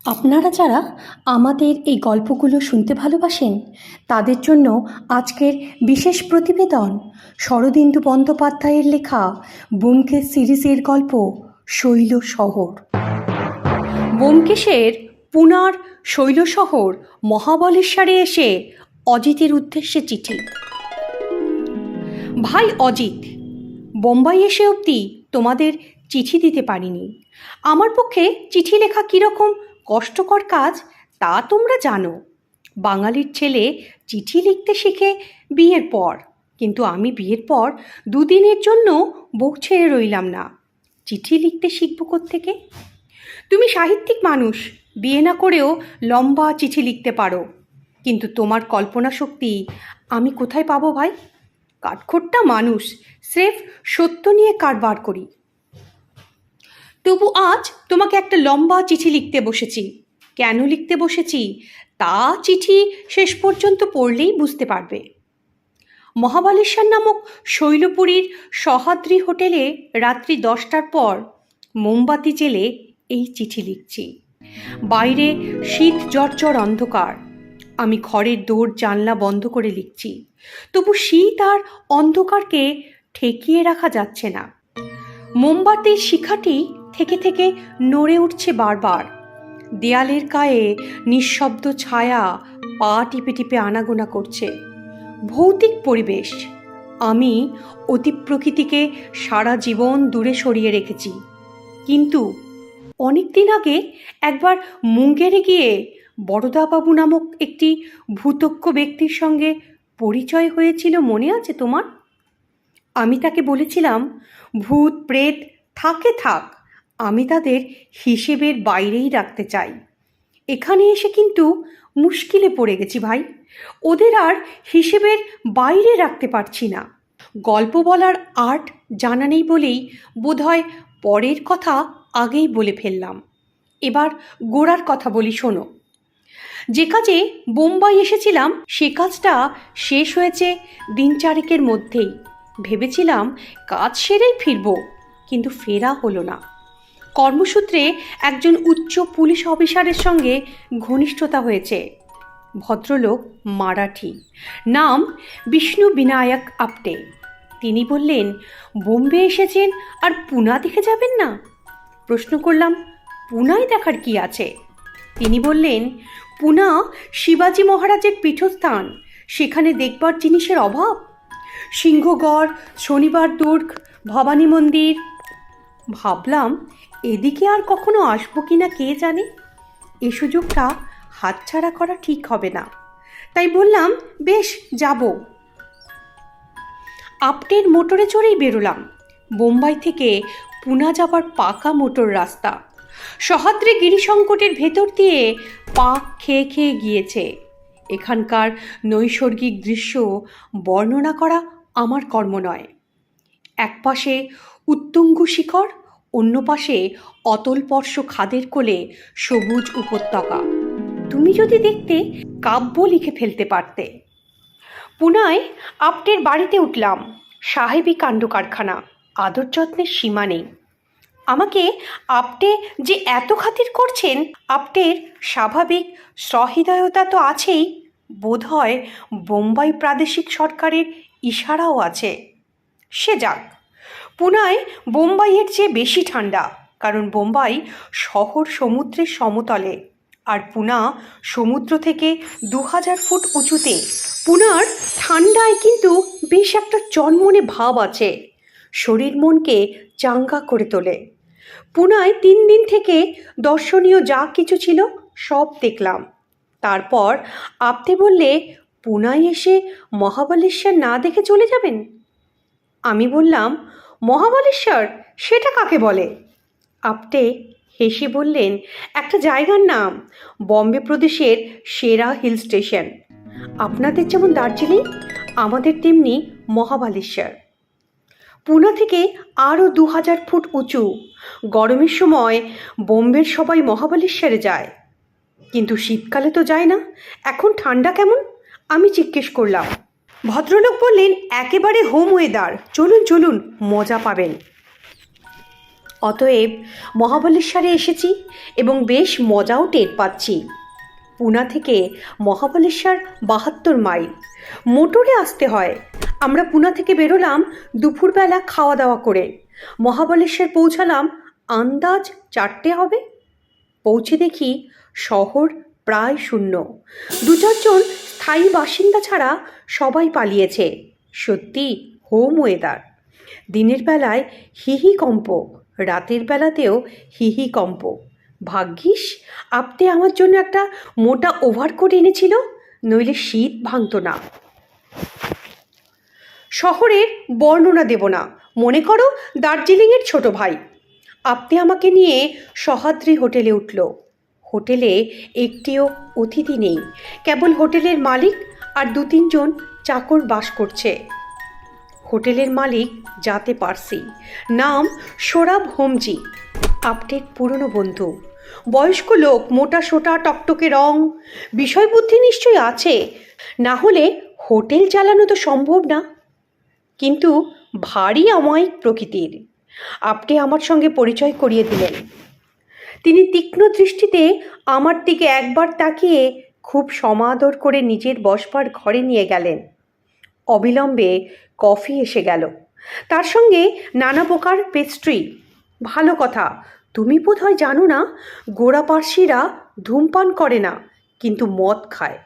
আপনারা যারা আমাদের এই গল্পগুলো শুনতে ভালোবাসেন তাদের জন্য আজকের বিশেষ প্রতিবেদন শরদিন্দু বন্দ্যোপাধ্যায়ের লেখা ব্যোমকেশ সিরিজের গল্প শৈল শহর। ব্যোমকেশের পুনার শৈল শহর মহাবলেশ্বরে এসে অজিতের উদ্দেশ্যে চিঠি। ভাই অজিত, বোম্বাই এসে অবধি তোমাদের চিঠি দিতে পারিনি। আমার পক্ষে চিঠি লেখা কীরকম কষ্টকর কাজ তা তোমরা জানো। বাঙালির ছেলে চিঠি লিখতে শিখে বিয়ের পর, কিন্তু আমি বিয়ের পর দুদিনের জন্য বুক ছেড়ে রইলাম না। চিঠি লিখতে শিখব কোত্থেকে? তুমি সাহিত্যিক মানুষ, বিয়ে না করেও লম্বা চিঠি লিখতে পারো, কিন্তু তোমার কল্পনা শক্তি আমি কোথায় পাবো ভাই? কাঠখোট্টা মানুষ, স্রেফ সত্য নিয়ে কারবার করি। তবু আজ তোমাকে একটা লম্বা চিঠি লিখতে বসেছি। কেন লিখতে বসেছি তা চিঠি শেষ পর্যন্ত পড়লেই বুঝতে পারবে। মহাবালেশ্বর নামক শৈলপুরীর সহ্যাদ্রি হোটেলে রাত্রি 10টার পর মোমবাতি জেলে এই চিঠি লিখছি। বাইরে শীত জর্জর অন্ধকার। আমি ঘরের দৌড় জানলা বন্ধ করে লিখছি, তবু শীত আর অন্ধকারকে ঠেকিয়ে রাখা যাচ্ছে না। মোমবাতির শিখাটি থেকে থেকে নড়ে উঠছে বারবার। দেয়ালের গায়ে নিঃশব্দ ছায়া পা টিপে টিপে আনাগোনা করছে। ভৌতিক পরিবেশ। আমি অতি প্রকৃতিকে সারা জীবন দূরে সরিয়ে রেখেছি, কিন্তু অনেক দিন আগে একবার মুঙ্গেরে গিয়ে বরদাবাবু নামক একটি ভূতজ্ঞ ব্যক্তির সঙ্গে পরিচয় হয়েছিল, মনে আছে তোমার? আমি তাকে বলেছিলাম, ভূত প্রেত থাকে থাক, আমি তাদের হিসেবের বাইরেই রাখতে চাই। এখানে এসে কিন্তু মুশকিলে পড়ে গেছি ভাই, ওদের আর হিসেবের বাইরে রাখতে পারছি না। গল্প বলার আর্ট জানা নেই বলেই বোধহয় পরের কথা আগেই বলে ফেললাম। এবার গোড়ার কথা বলি, শোনো। যে কাজে বোম্বাই এসেছিলাম সে কাজটা শেষ হয়েছে দিন চারেকের মধ্যেই। ভেবেছিলাম কাজ সেরেই ফিরব, কিন্তু ফেরা হলো না। কর্মসূত্রে একজন উচ্চ পুলিশ অফিসারের সঙ্গে ঘনিষ্ঠতা হয়েছে। ভদ্রলোক মারাঠি, নাম বিষ্ণু বিনায়ক আপটে। তিনি বললেন, বোম্বে এসেছেন আর পুনা দেখে যাবেন না? প্রশ্ন করলাম, পুনায় দেখার কি আছে? তিনি বললেন, পুনা শিবাজি মহারাজের পীঠস্থান, সেখানে দেখবার জিনিসের অভাব। সিংহগড়, শনিবার দুর্গ, ভবানী মন্দির। ভাবলাম এদিকে আর কখনো আসবো কিনা কে জানে, এ সুযোগটা হাতছাড়া করা ঠিক হবে না। তাই বললাম, বেশ যাব। আপটের মোটরে চড়েই বেরোলাম। বোম্বাই থেকে পুনা যাবার পাকা মোটর রাস্তা। সহ্যাদ্রি গিরিসংকটের ভেতর দিয়ে পাক খেয়ে খেয়ে গিয়েছে। এখানকার নৈসর্গিক দৃশ্য বর্ণনা করা আমার কর্ম নয়। এক পাশে উত্তুঙ্গ শিখর, অন্য পাশে অতলস্পর্শ খাদের কোলে সবুজ উপত্যকা। তুমি যদি দেখতে, কাব্য লিখে ফেলতে পারতে। পুনায় আপটের বাড়িতে উঠলাম। সাহেবী কাণ্ড কারখানা, আদর যত্নের সীমা নেই। আমাকে আপটে যে এত খাতির করছেন, আপটের স্বাভাবিক সহৃদয়তা তো আছেই, বোধহয় বোম্বাই প্রাদেশিক সরকারের ইশারাও আছে। সে যাক, পুনায় বোম্বাইয়ের চেয়ে বেশি ঠান্ডা, কারণ বোম্বাই শহর সমুদ্রের সমতলে, আর পুনা সমুদ্র থেকে 2000 ফুট উঁচুতে। পুনার ঠান্ডায় কিন্তু বেশ একটা চনমনে ভাব আছে, শরীর মনকে চাঙ্গা করে তোলে। পুনায় 3 দিন থেকে দর্শনীয় যা কিছু ছিল সব দেখলাম। তারপর আপনি বললে, পুনায় এসে মহাবালেশ্বর না দেখে চলে যাবেন। আমি বললাম, মহাবালেশ্বর সেটা কাকে বলে? আপটে হেসে বললেন, একটা জায়গার নাম, বম্বে প্রদেশের সেরা হিল স্টেশন। আপনাদের যেমন দার্জিলিং, আমাদের তেমনি মহাবালেশ্বর। পুনা থেকে আরও 2000 ফুট উঁচু। গরমের সময় বোম্বের সবাই মহাবালেশ্বরে যায়, কিন্তু শীতকালে তো যায় না। এখন ঠান্ডা কেমন? আমি জিজ্ঞেস করলাম। ভদ্রলোক বললেন, একেবারে হোম ওয়েদার, চলুন চলুন, মজা পাবেন। অতএব মহাবলেশ্বরে এসেছি এবং বেশ মজাও টের পাচ্ছি। পুনা থেকে মহাবলেশ্বর 72 মাইল, মোটরে আসতে হয়। আমরা পুনা থেকে বেরোলাম দুপুরবেলা খাওয়া দাওয়া করে। মহাবলেশ্বর পৌঁছালাম আন্দাজ 4টে হবে। পৌঁছে দেখি শহর প্রায় শূন্য। 2-4 জন স্থায়ী বাসিন্দা ছাড়া সবাই পালিয়েছে। সত্যি হোম ওয়েদার। দিনের বেলায় হিহি কম্প, রাতের বেলাতেও হিহি কম্প। ভাগ্যিস আপনি আমার জন্য একটা মোটা ওভারকোট এনেছিল, নইলে শীত ভাঙত না। শহরের বর্ণনা দেব না, মনে করো দার্জিলিংয়ের ছোট ভাই। আপনি আমাকে নিয়ে সহ্যাদ্রি হোটেলে উঠল। হোটেলে একটিও অতিথি নেই, কেবল হোটেলের মালিক আর 2-3 জন চাকর বাস করছে। হোটেলের মালিক জাতে পারসি, নাম সোরাব হোমজি। আপটের পুরনো বন্ধু, বয়স্ক লোক, মোটা সোটা, টকটকে রং। বিষয়বুদ্ধি নিশ্চয়ই আছে, না হলে হোটেল চালানো তো সম্ভব না। কিন্তু ভারী অমায়িক প্রকৃতির। আপনি আমার সঙ্গে পরিচয় করিয়ে দিলেন। তিনি তীক্ষ্ণ দৃষ্টিতে আমার দিকে একবার তাকিয়ে খুব সমাদর করে নিজের বসবার ঘরে নিয়ে গেলেন। অবিলম্বে কফি এসে গেল, তার সঙ্গে নানা প্রকার পেস্ট্রি। ভালো কথা, তুমি বোধহয় জানো না, গোঁড়া পার্সিরা ধূমপান করে না, কিন্তু মদ খায়।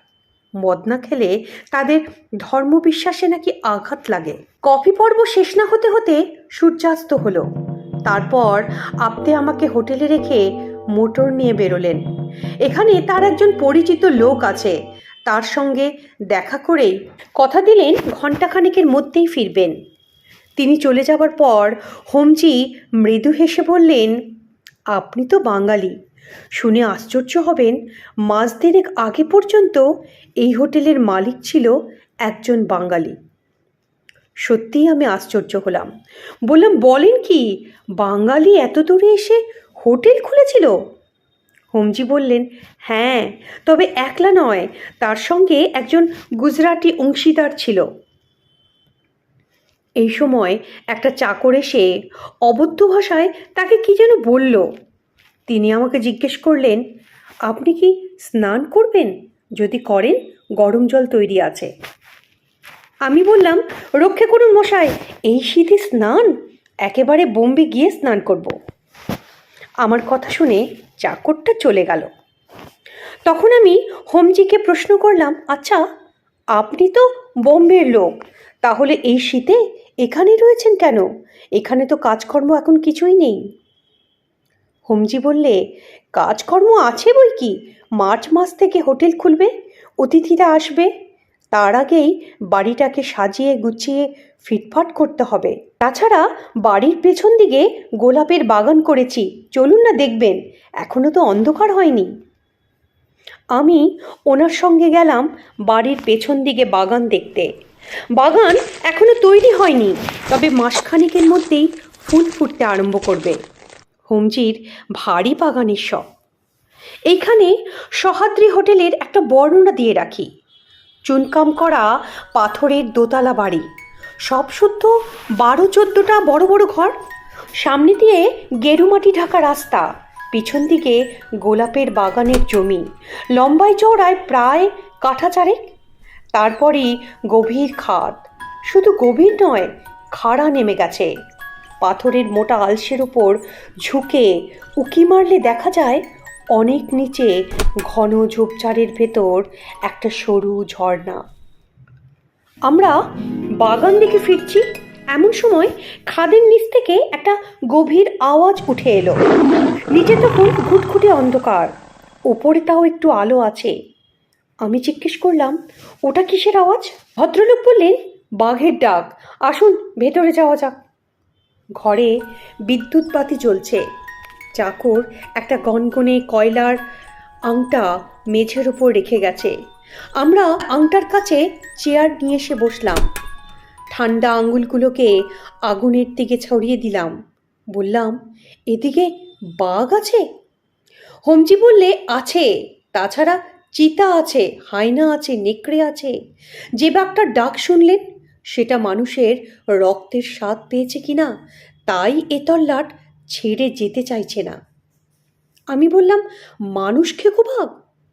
মদ না খেলে তাদের ধর্মবিশ্বাসে নাকি আঘাত লাগে। কফি পর্ব শেষ না হতে হতে সূর্যাস্ত হলো। তারপর আপনি আমাকে হোটেলে রেখে মোটর নিয়ে বেরোলেন। এখানে তার একজন পরিচিত লোক আছে, তার সঙ্গে দেখা করেই কথা দিলেন ঘণ্টাখানেকের মধ্যেই ফিরবেন। তিনি চলে যাবার পর হোমজি মৃদু হেসে বললেন, আপনি তো বাঙালি। শুনে আশ্চর্য হবেন, মাস দেড়েক আগে পর্যন্ত এই হোটেলের মালিক ছিল একজন বাঙালি। সত্যিই আমি আশ্চর্য হলাম। বললাম, বলেন কি, বাঙালি এত দূরে এসে হোটেল খুলেছিল? হোমজি বললেন, হ্যাঁ, তবে একলা নয়, তার সঙ্গে একজন গুজরাটি অংশীদার ছিল। এই সময় একটা চাকর এসে অবদ্ধ ভাষায় তাকে কি যেন বলল। তিনি আমাকে জিজ্ঞেস করলেন, আপনি কি স্নান করবেন? যদি করেন, গরম জল তৈরি আছে। আমি বললাম, রক্ষে করুন মশাই, এই শীতে স্নান? একেবারে বোম্বে গিয়ে স্নান করব। আমার কথা শুনে চাকরটা চলে গেল। তখন আমি হোমজিকে প্রশ্ন করলাম, আচ্ছা, আপনি তো বোম্বের লোক, তাহলে এই শীতে এখানে রয়েছেন কেন? এখানে তো কাজকর্ম এখন কিছুই নেই। হোমজি বললে, কাজকর্ম আছে বই কি, মার্চ মাস থেকে হোটেল খুলবে, অতিথিরা আসবে, তার আগেই বাড়িটাকে সাজিয়ে গুছিয়ে ফিটফাট করতে হবে। তাছাড়া বাড়ির পেছন দিকে গোলাপের বাগান করেছি, চলুন না দেখবেন, এখনো তো অন্ধকার হয়নি। আমি ওনার সঙ্গে গেলাম বাড়ির পেছন দিকে বাগান দেখতে। বাগান এখনো তৈরি হয়নি, তবে মাসখানেকের মধ্যেই ফুল ফুটতে আরম্ভ করবে। হোমজির ভারী বাগানের শখ। এইখানে সহ্যাদ্রি হোটেলের একটা বর্ণনা দিয়ে রাখি। চুনকাম করা পাথরের দোতলা বাড়ি, সব শুদ্ধ 12-14টা বড় বড় ঘর, সামনে দিয়ে গেরুমাটি ঢাকা রাস্তা, পিছন দিকে গোলাপের বাগানের জমি, লম্বায় চওড়ায় প্রায় কাঠা চারেক। তারপরই গভীর খাদ, শুধু গভীর নয়, খাড়া নেমে গেছে। পাথরের মোটা আলসের উপর ঝুঁকে উকি মারলে দেখা যায় অনেক নিচে ঘন ঝোপঝাড়ের ভেতর একটা সরু ঝর্ণা। আমরা বাগান দিকে ফিরছি, এমন সময় খাদের নিচ থেকে একটা গভীর আওয়াজ উঠে এলো। নিচে তখন ঘুটঘুটে অন্ধকার, ওপরে তাও একটু আলো আছে। আমি জিজ্ঞেস করলাম, ওটা কিসের আওয়াজ? ভদ্রলোক বললেন, বাঘের ডাক, আসুন ভেতরে যাওয়া যাক। ঘরে বিদ্যুৎ বাতি জ্বলছে। চাকর একটা গনগনে কয়লার আংটা মেঝের ওপর রেখে গেছে। আমরা আংটার কাছে চেয়ার নিয়ে এসে বসলাম। ঠান্ডা আঙুলগুলোকে আগুনের দিকে ছড়িয়ে দিলাম। বললাম, এদিকে বাঘ আছে? হোমজি বললে, আছে, তাছাড়া চিতা আছে, হায়না আছে, নেকড়ে আছে। যে বাঘটার ডাক শুনলেন, সেটা মানুষের রক্তের স্বাদ পেয়েছে কিনা তাই এতল্লাট ছেড়ে যেতে চাইছে না। আমি বললাম, মানুষ খেকো ভাগ,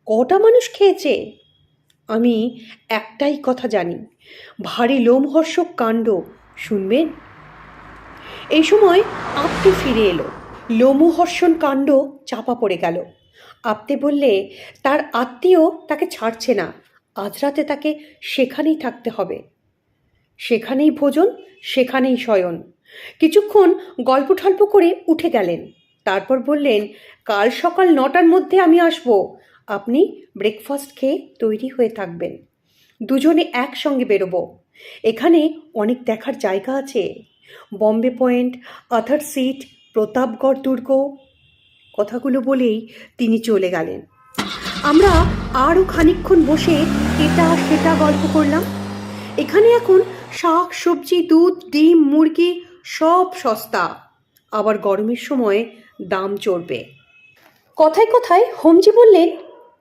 কটা মানুষ খেয়েছে? আমি একটাই কথা জানি, ভারী লোমহর্ষক কাণ্ড, শুনবেন? এই সময় আপ্তে ফিরে এলো। লোমহর্ষণ কাণ্ড চাপা পড়ে গেল। আপ্তে বললে তার আত্মীয় তাকে ছাড়ছে না, আজ রাতে তাকে সেখানেই থাকতে হবে। সেখানেই ভোজন, সেখানেই শয়ন। কিছুক্ষণ গল্প ঠল্প করে উঠে গেলেন। তারপর বললেন, কাল সকাল 9টার মধ্যে আমি আসব, আপনি ব্রেকফাস্ট খেয়ে তৈরি হয়ে থাকবেন। দুজনে একসঙ্গে বেরোবো। এখানে অনেক দেখার জায়গা আছে, Bombay point, Arthur seat, Pratapgad দুর্গ। কথাগুলো বলেই তিনি চলে গেলেন। আমরা আরও খানিকক্ষণ বসে এটা সেটা গল্প করলাম। এখানে এখন শাক সবজি, দুধ, ডিম, মুরগি সব সস্তা, আবার গরমের সময় দাম চড়বে। কথায় কথায় হোমজি বললেন,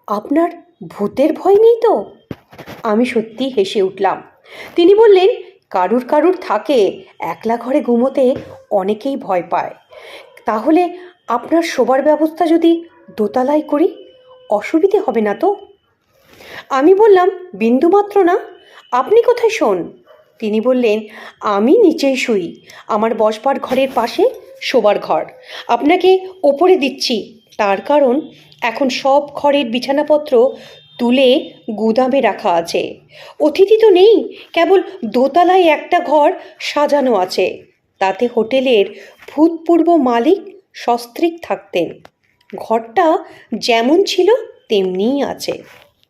আপনার ভূতের ভয় নেই তো? আমি সত্যি হেসে উঠলাম। তিনি বললেন, কারুর কারুর থাকে, একলা ঘরে ঘুমোতে অনেকেই ভয় পায়। তাহলে আপনার শোবার ব্যবস্থা যদি দোতলায় করি, অসুবিধে হবে না তো? আমি বললাম, বিন্দুমাত্র না। আপনি কোথায় শোন? তিনি বললেন, আমি নিচেই শুই, আমার বসবার ঘরের পাশে শোবার ঘর। আপনাকে ওপরে দিচ্ছি, তার কারণ এখন সব ঘরের বিছানাপত্র তুলে গুদামে রাখা আছে। অতিথি তো নেই, কেবল দোতলায় একটা ঘর সাজানো আছে। তাতে হোটেলের ভূতপূর্ব মালিক সস্ত্রীক থাকতেন। ঘরটা যেমন ছিল তেমনিই আছে।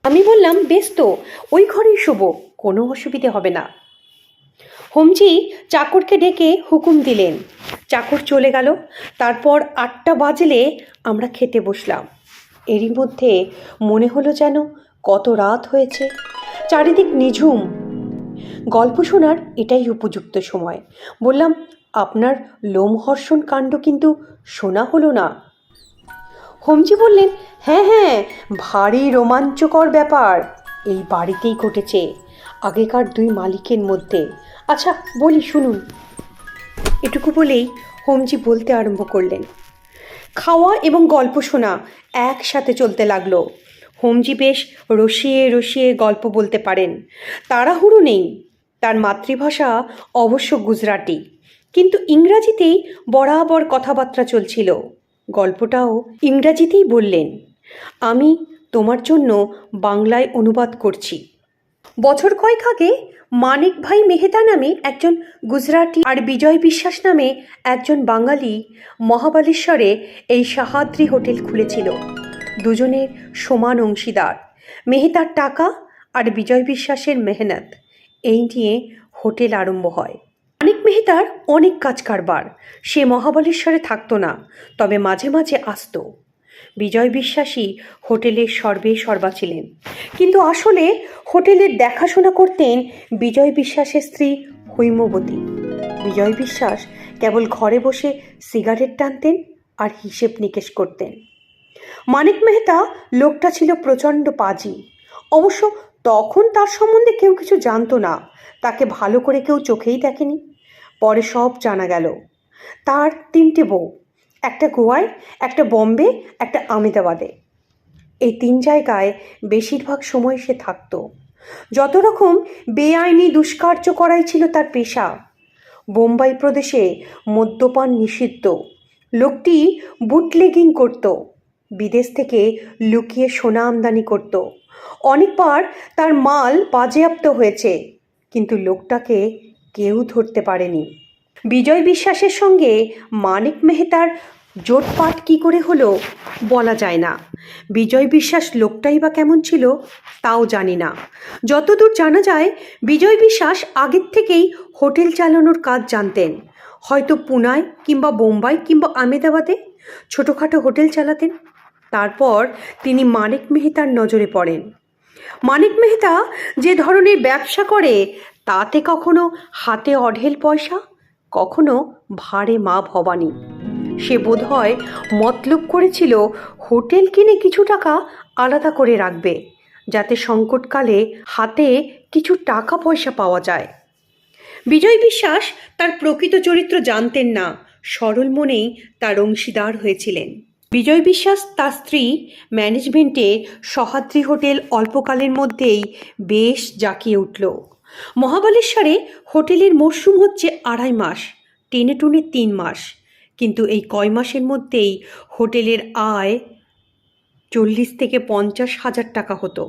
আমি বললাম, বেশ তো, ওই ঘরেই শোবো, কোনো অসুবিধে হবে না। হোমজি চাকরকে ডেকে হুকুম দিলেন। চাকর চলে গেল। তারপর 8টা বাজলে আমরা খেতে বসলাম। এরই মধ্যে মনে হলো যেন কত রাত হয়েছে, চারিদিক নিঝুম। গল্প শোনার এটাই উপযুক্ত সময়। বললাম, আপনার লোমহর্ষণ কাণ্ড কিন্তু শোনা হলো না। হোমজি বললেন, হ্যাঁ হ্যাঁ, ভারী রোমাঞ্চকর ব্যাপার, এই বাড়িতেই ঘটেছে, আগেকার 2 মালিকের মধ্যে। আচ্ছা বলি, শুনুন। এটুকু বলেই হোমজি বলতে আরম্ভ করলেন। খাওয়া এবং গল্প শোনা একসাথে চলতে লাগলো। হোমজি বেশ রসিয়ে রসিয়ে গল্প বলতে পারেন, তাড়াহুড়ো নেই। তার মাতৃভাষা অবশ্য গুজরাটি, কিন্তু ইংরাজিতেই বরাবর কথাবার্তা চলছিল। গল্পটাও ইংরাজিতেই বললেন। আমি তোমার জন্য বাংলায় অনুবাদ করছি। বছর কয়েক আগে মানিক ভাই মেহতা নামে একজন গুজরাটি আর বিজয় বিশ্বাস নামে একজন বাঙালি মহাবালেশ্বরে এই সাহাদ্রি হোটেল খুলেছিল। দুজনের সমান অংশীদার। মেহতার টাকা আর বিজয় বিশ্বাসের মেহনত, এই নিয়ে হোটেল আরম্ভ হয়। মানিক মেহতার অনেক কাজ কারবার। সে মহাবালেশ্বরে থাকতো না, তবে মাঝে মাঝে আসতো। বিজয় বিশ্বাসী হোটেলের সর্বা ছিলেন, কিন্তু আসলে হোটেলের দেখাশোনা করতেন বিজয় বিশ্বাসের স্ত্রী হৈমবতী। বিজয় বিশ্বাস কেবল ঘরে বসে সিগারেট টানতেন আর হিসেব নিকেশ করতেন। মানিক মেহতা লোকটা ছিল প্রচণ্ড পাজি। অবশ্য তখন তার সম্বন্ধে কেউ কিছু জানতো না, তাকে ভালো করে কেউ চোখেই দেখেনি। পরে সব জানা গেল। তার 3টে বউ, একটা গোয়ায়, একটা বম্বে, একটা আমেদাবাদে। এই 3 জায়গায় বেশিরভাগ সময় সে থাকতো। যত রকম বেআইনি দুষ্কার্য করাই ছিল তার পেশা। বোম্বাই প্রদেশে মদ্যপান নিষিদ্ধ। লোকটি বুটলেগিং করত, বিদেশ থেকে লুকিয়ে সোনা আমদানি করত। অনেকবার তার মাল বাজেয়াপ্ত হয়েছে, কিন্তু লোকটাকে কেউ ধরতে পারেনি। বিজয় বিশ্বাসের সঙ্গে মানিক মেহতার জোটপাট কী করে হলো বলা যায় না। বিজয় বিশ্বাস লোকটাই বা কেমন ছিল তাও জানি না। যতদূর জানা যায়, বিজয় বিশ্বাস আগের থেকেই হোটেল চালানোর কাজ জানতেন। হয়তো পুনায় কিংবা বোম্বাই কিংবা আমেদাবাদে ছোটোখাটো হোটেল চালাতেন। তারপর তিনি মানিক মেহতার নজরে পড়েন। মানিক মেহতা যে ধরনের ব্যবসা করে, তাতে কখনো হাতে অঢেল পয়সা, কখনো ভারে মা ভবানী। সে বোধহয় মতলব করেছিল হোটেল কিনে কিছু টাকা আলাদা করে রাখবে, যাতে সংকটকালে হাতে কিছু টাকা পয়সা পাওয়া যায়। বিজয় বিশ্বাস তার প্রকৃত চরিত্র জানতেন না, সরল মনেই তার অংশীদার হয়েছিলেন। বিজয় বিশ্বাস তার স্ত্রী ম্যানেজমেন্টের সহ্যাদ্রি হোটেল অল্পকালের মধ্যেই বেশ জাঁকিয়ে উঠল। মহাবালেশ্বরে হোটেলের মরশুম হচ্ছে 2.5 মাস, টেনে টুনে 3 মাস, কিন্তু এই কয় মাসের মধ্যেই হোটেলের আয় 40 থেকে 50 হাজার টাকা হতো।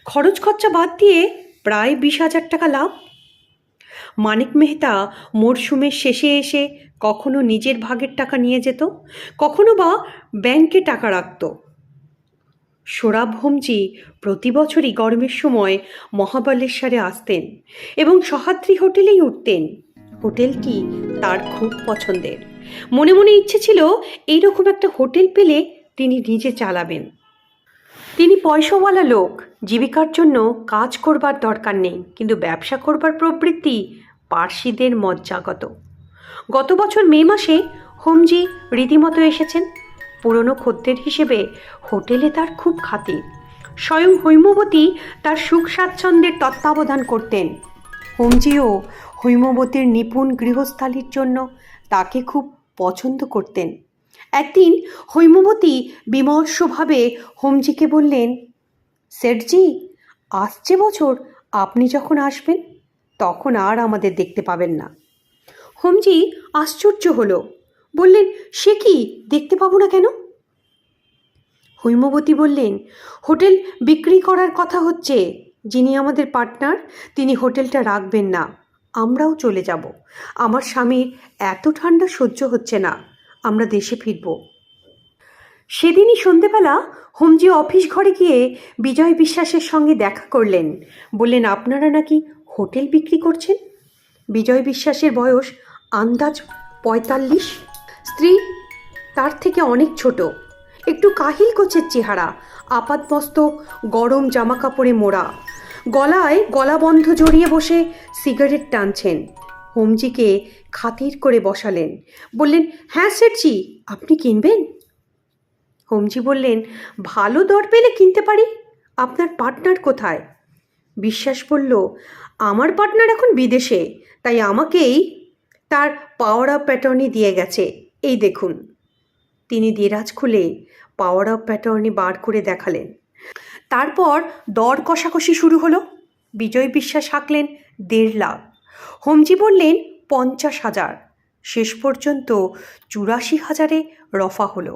খরচ খরচা বাদ দিয়ে প্রায় 20 হাজার টাকা লাভ। মানিক মেহতা মরশুমের শেষে এসে কখনো নিজের ভাগের টাকা নিয়ে যেত, কখনো বা ব্যাংকে টাকা রাখত। সোরাব হোমজি প্রতি বছরই গরমের সময় মহাবালেশ্বরে আসতেন এবং সহ্যাদ্রি হোটেলেই উঠতেন। হোটেলটি তার খুব পছন্দের। মনে মনে ইচ্ছে ছিল এইরকম একটা হোটেল পেলে তিনি নিজে চালাবেন। তিনি পয়সাওয়ালা লোক, জীবিকার জন্য কাজ করবার দরকার নেই, কিন্তু ব্যবসা করবার প্রবৃত্তি পার্সিদের মজ্জাগত। গত বছর মে মাসে হোমজি রীতিমতো এসেছেন। পুরনো খদ্দের হিসেবে হোটেলে তার খুব খাতির। স্বয়ং হৈমবতী তার সুখ স্বাচ্ছন্দ্যের তত্ত্বাবধান করতেন। হোমজিও হৈমবতীর নিপুণ গৃহস্থালির জন্য তাকে খুব পছন্দ করতেন। একদিন হৈমবতী বিমর্ষভাবে হোমজিকে বললেন, সেঠজি, আসছে বছর আপনি যখন আসবেন তখন আর আমাদের দেখতে পাবেন না। হোমজি আশ্চর্য হলো, বললেন, সে কি, দেখতে পাবো না কেন? হৈমবতী বললেন, হোটেল বিক্রি করার কথা হচ্ছে। যিনি আমাদের পার্টনার তিনি হোটেলটা রাখবেন না, আমরাও চলে যাব। আমার স্বামীর এত ঠান্ডা সহ্য হচ্ছে না, আমরা দেশে ফিরব। সেদিনই সন্ধেবেলা হোমজি অফিস ঘরে গিয়ে বিজয় বিশ্বাসের সঙ্গে দেখা করলেন। বললেন, আপনারা নাকি হোটেল বিক্রি করছেন। বিজয় বিশ্বাসের বয়স আন্দাজ 45, স্ত্রী তার থেকে অনেক ছোট, একটু কাহিল কোচের চেহারা, আপাতমস্তক গরম জামা কাপড়ে মোড়া, গলায় গলাবন্ধ জড়িয়ে বসে সিগারেট টানছেন। হোমজিকে খাতির করে বসালেন। বললেন, হ্যাঁ সেঠজি, আপনি কিনবেন? হোমজি বললেন, ভালো দর পেলে কিনতে পারি। আপনার পার্টনার কোথায়? বিশ্বাস বলল, আমার পার্টনার এখন বিদেশে, তাই আমাকেই তার পাওয়ার অফ অ্যাটর্নি দিয়ে গেছে, এই দেখুন। তিনি দেরাজ খুলে পাওয়ার অফ অ্যাটর্নি বার করে দেখালেন। তারপর দর কষাকষি শুরু হলো। বিজয় বিশ্বাস হাঁকলেন 1.5 লাখ, হোমজি বললেন 50,000, শেষ পর্যন্ত 84,000-এ রফা হলো।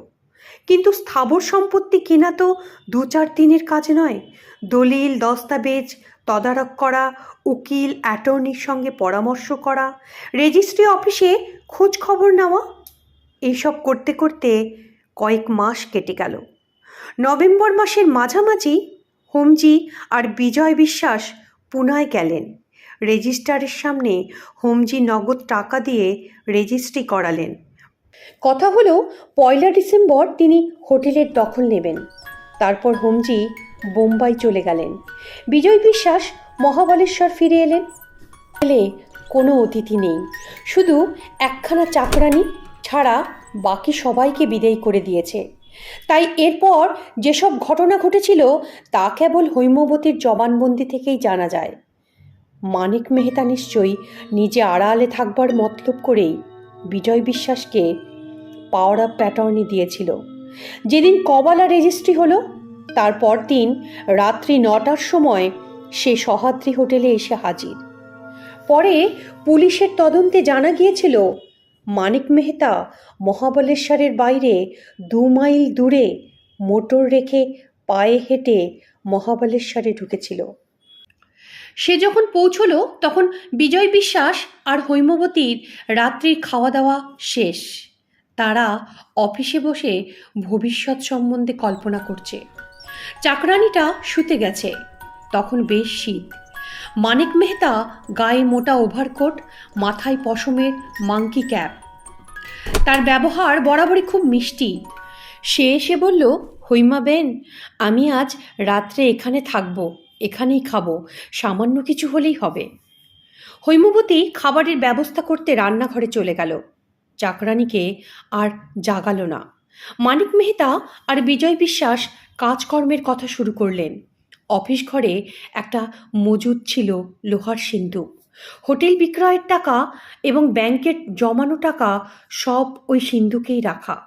কিন্তু স্থাবর সম্পত্তি কেনা তো 2-4 দিনের কাজ নয়। দলিল দস্তাবেজ তদারক করা, উকিল অ্যাটর্নির সঙ্গে পরামর্শ করা, রেজিস্ট্রি অফিসে খোঁজ খবর নেওয়া, এইসব করতে করতে কয়েক মাস কেটে গেল। নভেম্বর মাসের মাঝামাঝি হোমজি আর বিজয় বিশ্বাস পুনায় গেলেন। রেজিস্ট্রারের সামনে হোমজি নগদ টাকা দিয়ে রেজিস্ট্রি করালেন। কথা হলো 1 ডিসেম্বর তিনি হোটেলের দখল নেবেন। তারপর হোমজি বোম্বাই চলে গেলেন। বিজয় বিশ্বাস মহাবালেশ্বর ফিরে এলেন। এলে কোনো অতিথি নেই, শুধু একখানা চাকরানি ছাড়া বাকি সবাইকে বিদায় করে দিয়েছে। তাই এরপর যেসব ঘটনা ঘটেছিল তা কেবল হৈমবতীর জবানবন্দি থেকেই জানা যায়। মানিক মেহতা নিশ্চয়ই নিজে আড়ালে থাকবার মতলব করেই বিজয় বিশ্বাসকে পাওয়ার অফ অ্যাটর্নি দিয়েছিল। যেদিন কবালা রেজিস্ট্রি হলো তারপর দিন রাত্রি 9টার সময় সে সহ্যাদ্রি হোটেলে এসে হাজির। পরে পুলিশের তদন্তে জানা গিয়েছিল মানিক মেহতা মহাবালেশ্বরের বাইরে 2 মাইল দূরে মোটর রেখে পায়ে হেঁটে মহাবালেশ্বরে ঢুকেছিল। সে যখন পৌঁছলো তখন বিজয় বিশ্বাস আর হৈমবতীর রাত্রির খাওয়া দাওয়া শেষ। তারা অফিসে বসে ভবিষ্যৎ সম্বন্ধে কল্পনা করছে। চাকরানিটা শুতে গেছে। তখন বেশ শীত। মানিক মেহতা গায়ে মোটা ওভারকোট, মাথায় পশমের মাংকি ক্যাপ। তার ব্যবহার বরাবরই খুব মিষ্টি। সে এসে বলল, হৈমা বেন, আমি আজ রাত্রে এখানে থাকবো, এখানেই খাবো, সামান্য কিছু হলেই হবে। হৈমবতী খাবারের ব্যবস্থা করতে রান্নাঘরে চলে গেল। চাকরানিকে আর জাগালো না। মানিক মেহতা আর বিজয় বিশ্বাস কাজকর্মের কথা শুরু করলেন। অফিস ঘরে একটা মজুদ ছিল লোহার সিন্দুক। হোটেল বিক্রয়ের টাকা এবং ব্যাংকের জমানো টাকা সব ওই সিন্ধুকেই রাখা।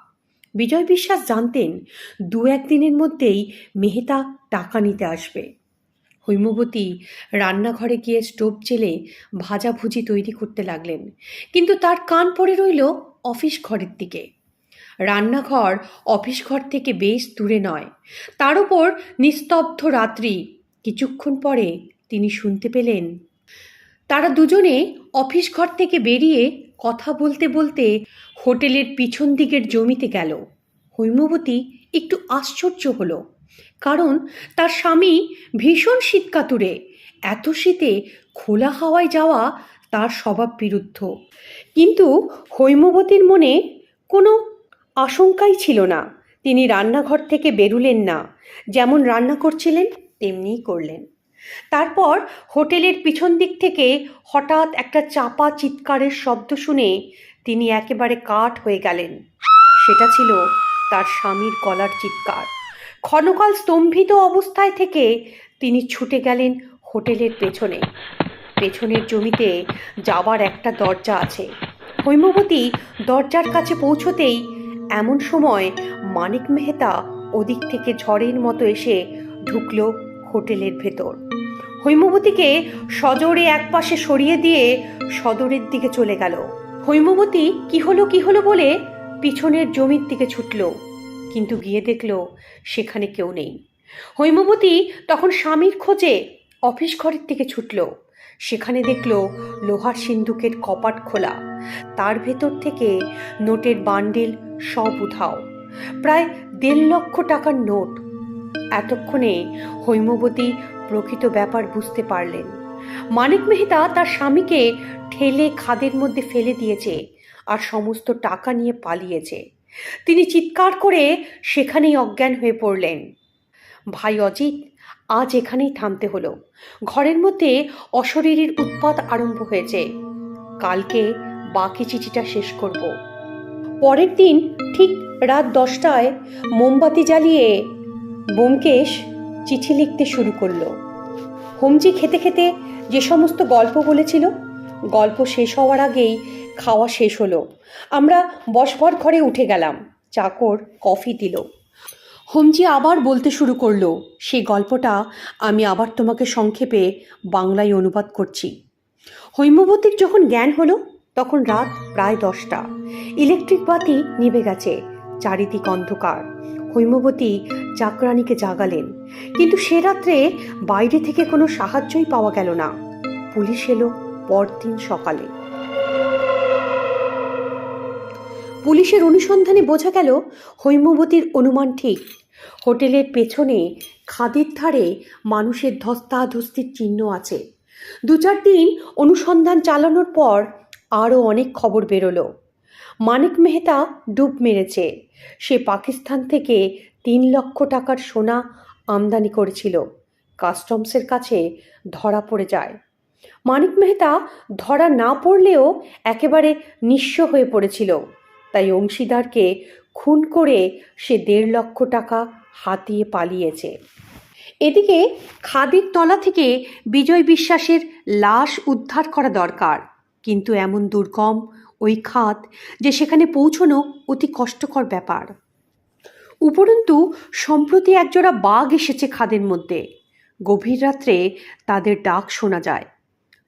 বিজয় বিশ্বাস জানতেন 2-1 দিনের মধ্যেই মেহতা টাকা নিতে আসবে। হৈমবতী রান্নাঘরে গিয়ে স্টোভ জেলে ভাজাভুজি তৈরি করতে লাগলেন, কিন্তু তার কান পড়ে রইল অফিস ঘরের দিকে। রান্নাঘর অফিস ঘর থেকে বেশ দূরে নয়, তার উপর নিস্তব্ধ রাত্রি। কিছুক্ষণ পরে তিনি শুনতে পেলেন তারা দুজনে অফিস ঘর থেকে বেরিয়ে কথা বলতে বলতে হোটেলের পিছন দিকের জমিতে গেল। হৈমবতী একটু আশ্চর্য হলো, কারণ তার স্বামী ভীষণ শীতকাতুরে। এত শীতে খোলা হাওয়ায় যাওয়া তার স্বভাব বিরুদ্ধ। কিন্তু হৈমবতীর মনে কোনো আশঙ্কাই ছিল না। তিনি রান্নাঘর থেকে বেরুলেন না, যেমন রান্না করছিলেন তেমনিই করলেন। তারপর হোটেলের পিছন দিক থেকে হঠাৎ একটা চাপা চিৎকারের শব্দ শুনে তিনি একেবারে কাঠ হয়ে গেলেন। সেটা ছিল তার স্বামীর গলার চিৎকার। ক্ষণকাল স্তম্ভিত অবস্থায় থেকে তিনি ছুটে গেলেন হোটেলের পেছনে। পেছনের জমিতে যাবার একটা দরজা আছে। হৈমবতী দরজার কাছে পৌঁছতেই এমন সময় মানিক মেহতা ওদিক থেকে ঝড়ের মতো এসে ঢুকল হোটেলের ভেতর। হৈমবতীকে সজোরে একপাশে সরিয়ে দিয়ে সদরের দিকে চলে গেল। হৈমবতী কি হলো বলে পিছনের জমির দিকে ছুটল, কিন্তু গিয়ে দেখল সেখানে কেউ নেই। হৈমবতী তখন স্বামীর খোঁজে অফিস ঘরের দিকে ছুটল। সেখানে দেখল লোহার সিন্ধুকের কপাট খোলা, তার ভেতর থেকে নোটের বান্ডিল সব উধাও, প্রায় 1.5 লক্ষ টাকার নোট। এতক্ষণে হৈমবতী প্রকৃত ব্যাপার বুঝতে পারলেন। মানিক মেহতা তার স্বামীকে ঠেলে খাদের মধ্যে ফেলে দিয়েছে আর সমস্ত টাকা নিয়ে পালিয়েছে। তিনি চিৎকার করে সেখানেই অজ্ঞান হয়ে পড়লেন। ভাই অজিত, আজ এখানেই থামতে হলো। ঘরের মধ্যে অশরীরীর উৎপাত আরম্ভ হয়েছে। কালকে বাকি চিঠিটা শেষ করব। পরের দিন ঠিক রাত 10টায় মোমবাতি জ্বালিয়ে ব্যোমকেশ চিঠি লিখতে শুরু করলো। হোমজি খেতে খেতে যে সমস্ত গল্প বলেছিল, গল্প শেষ হওয়ার আগেই খাওয়া শেষ হলো। আমরা বসবার ঘরে উঠে গেলাম। চাকর কফি দিল। হোমজি আবার বলতে শুরু করলো, সেই গল্পটা আমি আবার তোমাকে সংক্ষেপে বাংলায় অনুবাদ করছি। হৈমবতীর যখন জ্ঞান হলো তখন রাত প্রায় 10টা। ইলেকট্রিক বাতি নিভে গেছে, চারিদিক অন্ধকার। হৈমবতী চাকরানীকে জাগালেন, কিন্তু সে রাত্রে বাইরে থেকে কোনো সাহায্যই পাওয়া গেল না। পুলিশ এলো পরদিন সকালে। পুলিশের অনুসন্ধানে বোঝা গেল হৈমবতীর অনুমান ঠিক। হোটেলের পেছনে খাদের ধারে মানুষের ধস্তাধস্তির চিহ্ন আছে। 2-4 দিন অনুসন্ধান চালানোর পর আরও অনেক খবর বেরোলো। মানিক মেহতা ডুব মেরেছে। সে পাকিস্তান থেকে 3 লক্ষ টাকার সোনা আমদানি করেছিল। কাস্টমসের কাছে ধরা পড়ে যায়। মানিক মেহতা ধরা না পড়লেও একেবারে নিঃস্ব হয়ে পড়েছিল, তাই অংশীদারকে খুন করে সে 1.5 লক্ষ টাকা হাতিয়ে পালিয়েছে। এদিকে খাদের তলা থেকে বিজয় বিশ্বাসের লাশ উদ্ধার করা দরকার, কিন্তু এমন দুর্গম ওই খাদ যে সেখানে পৌঁছনো অতি কষ্টকর ব্যাপার। উপরন্তু সম্প্রতি একজোড়া বাঘ এসেছে খাদের মধ্যে। গভীর রাত্রে তাদের ডাক শোনা যায়।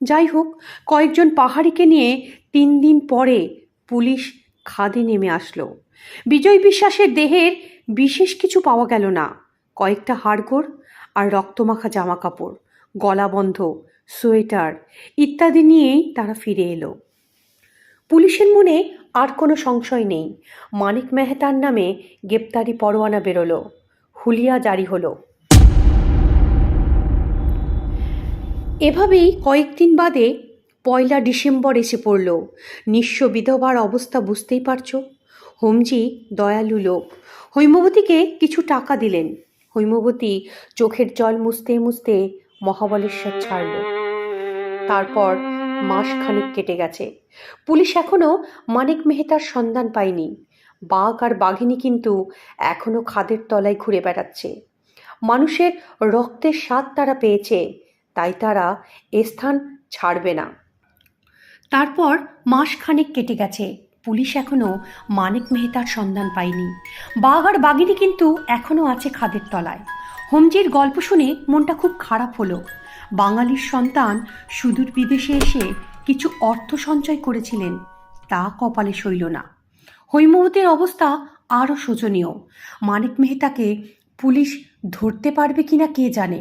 যাই হোক, কয়েকজন পাহাড়িকে নিয়ে 3 দিন পরে পুলিশ খাদে নেমে আসলো। বিজয় বিশ্বাসের দেহের বিশেষ কিছু পাওয়া গেল না। কয়েকটা হাড়গোড় আর রক্তমাখা জামা কাপড়, গলাবন্ধ সোয়েটার ইত্যাদি নিয়েই তারা ফিরে এলো। পুলিশের মনে আর কোনো সংশয় নেই। মানিক মেহতার নামে গ্রেপ্তারি পরোয়ানা বেরোলো, হুলিয়া জারি হলো। এভাবেই কয়েকদিন বাদে 1 ডিসেম্বর এসে পড়ল। নিঃস্ব বিধবার অবস্থা বুঝতেই পারছো। হোমজি দয়ালু লোক, হৈমবতীকে কিছু টাকা দিলেন। হৈমবতী চোখের জল মুছতে মুছতে মহাবলেশ্বর ছাড়ল। তারপর মাসখানেক কেটে গেছে। পুলিশ এখনো মানিক মেহতার সন্ধান পায়নি। বাঘ আর বাঘিনী কিন্তু এখনো খাদের তলায় ঘুরে বেড়াচ্ছে। মানুষের রক্তের স্বাদ তারা পেয়েছে, তাই তারা এ স্থান ছাড়বে না। তারপর মাসখানেক কেটে গেছে, পুলিশ এখনো মানিক মেহতার সন্ধান পায়নি। বাঘ আর বাঘিনী কিন্তু এখনো আছে খাদের তলায়। হোমজির গল্প শুনে মনটা খুব খারাপ হলো। বাঙালির সন্তান সুদূর বিদেশে এসে কিছু অর্থ সঞ্চয় করেছিলেন, তা কপালে সইল না। হৈমবতীর অবস্থা আরও শোচনীয়। মানিক মেহতাকে পুলিশ ধরতে পারবে কিনা কে জানে।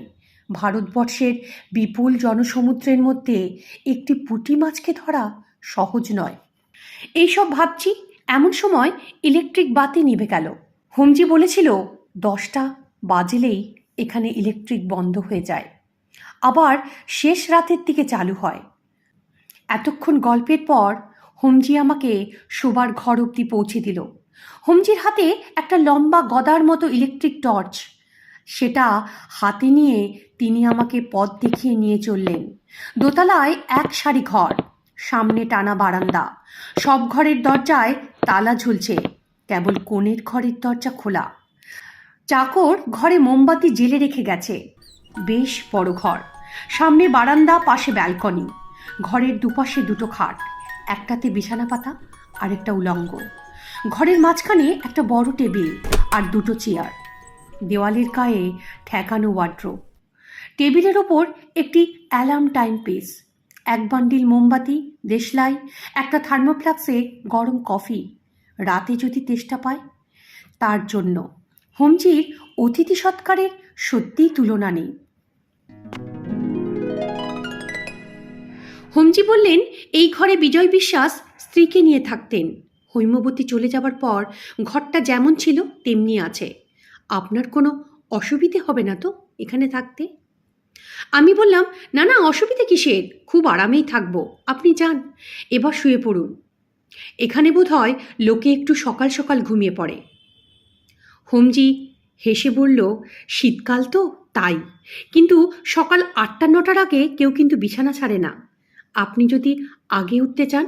ভারতবর্ষের বিপুল জনসমুদ্রের মধ্যে একটি পুঁটি মাছকে ধরা সহজ নয়। এইসব ভাবছি, এমন সময় ইলেকট্রিক বাতি নিভে গেল। হোমজি বলেছিল 10টা বাজলেই এখানে ইলেকট্রিক বন্ধ হয়ে যায়, আবার শেষ রাতের দিকে চালু হয়। এতক্ষণ গল্পের পর হোমজি আমাকে শোবার ঘর অবধি পৌঁছে দিল। হোমজির হাতে একটা লম্বা গদার মতো ইলেকট্রিক টর্চ। সেটা হাতে নিয়ে তিনি আমাকে পথ দেখিয়ে নিয়ে চললেন। দোতলায় এক সারি ঘর, সামনে টানা বারান্দা। সব ঘরের দরজায় তালা ঝুলছে, কেবল কোণের ঘরের দরজা খোলা। চাকর ঘরে মোমবাতি জেলে রেখে গেছে। বেশ বড় ঘর, সামনে বারান্দা, পাশে ব্যালকনি। ঘরের দুপাশে দুটো খাট, একটাতে বিছানা পাতা আর একটা উলঙ্গ। ঘরের মাঝখানে একটা বড় টেবিল আর দুটো চেয়ার। দেওয়ালের গায়ে ঠেকানো ওয়ার্ড্রোব। টেবিলের ওপর একটি অ্যালার্ম টাইম পিস, এক বান্ডিল মোমবাতি, দেশলাই, একটা থার্মোফ্লাক্সে গরম কফি। রাতে যদি তেষ্টা পায় তার জন্য। হোমজির অতিথি সৎকারের সত্যিই তুলনা নেই। হোমজি বললেন এই ঘরে বিজয় বিশ্বাস স্ত্রীকে নিয়ে থাকতেন। হৈমবতী চলে যাবার পর ঘরটা যেমন ছিল তেমনি আছে। আপনার কোনো অসুবিধে হবে না তো এখানে থাকতে? আমি বললাম, না না, অসুবিধে কিসের, খুব আরামেই থাকবো, আপনি যান, এবার শুয়ে পড়ুন। এখানে বোধ হয় লোকে একটু সকাল সকাল ঘুমিয়ে পড়ে। হোমজি হেসে বলল, শীতকাল তো তাই, কিন্তু সকাল 8টা-9টার আগে কেউ কিন্তু বিছানা ছাড়ে না। আপনি যদি আগে উঠতে চান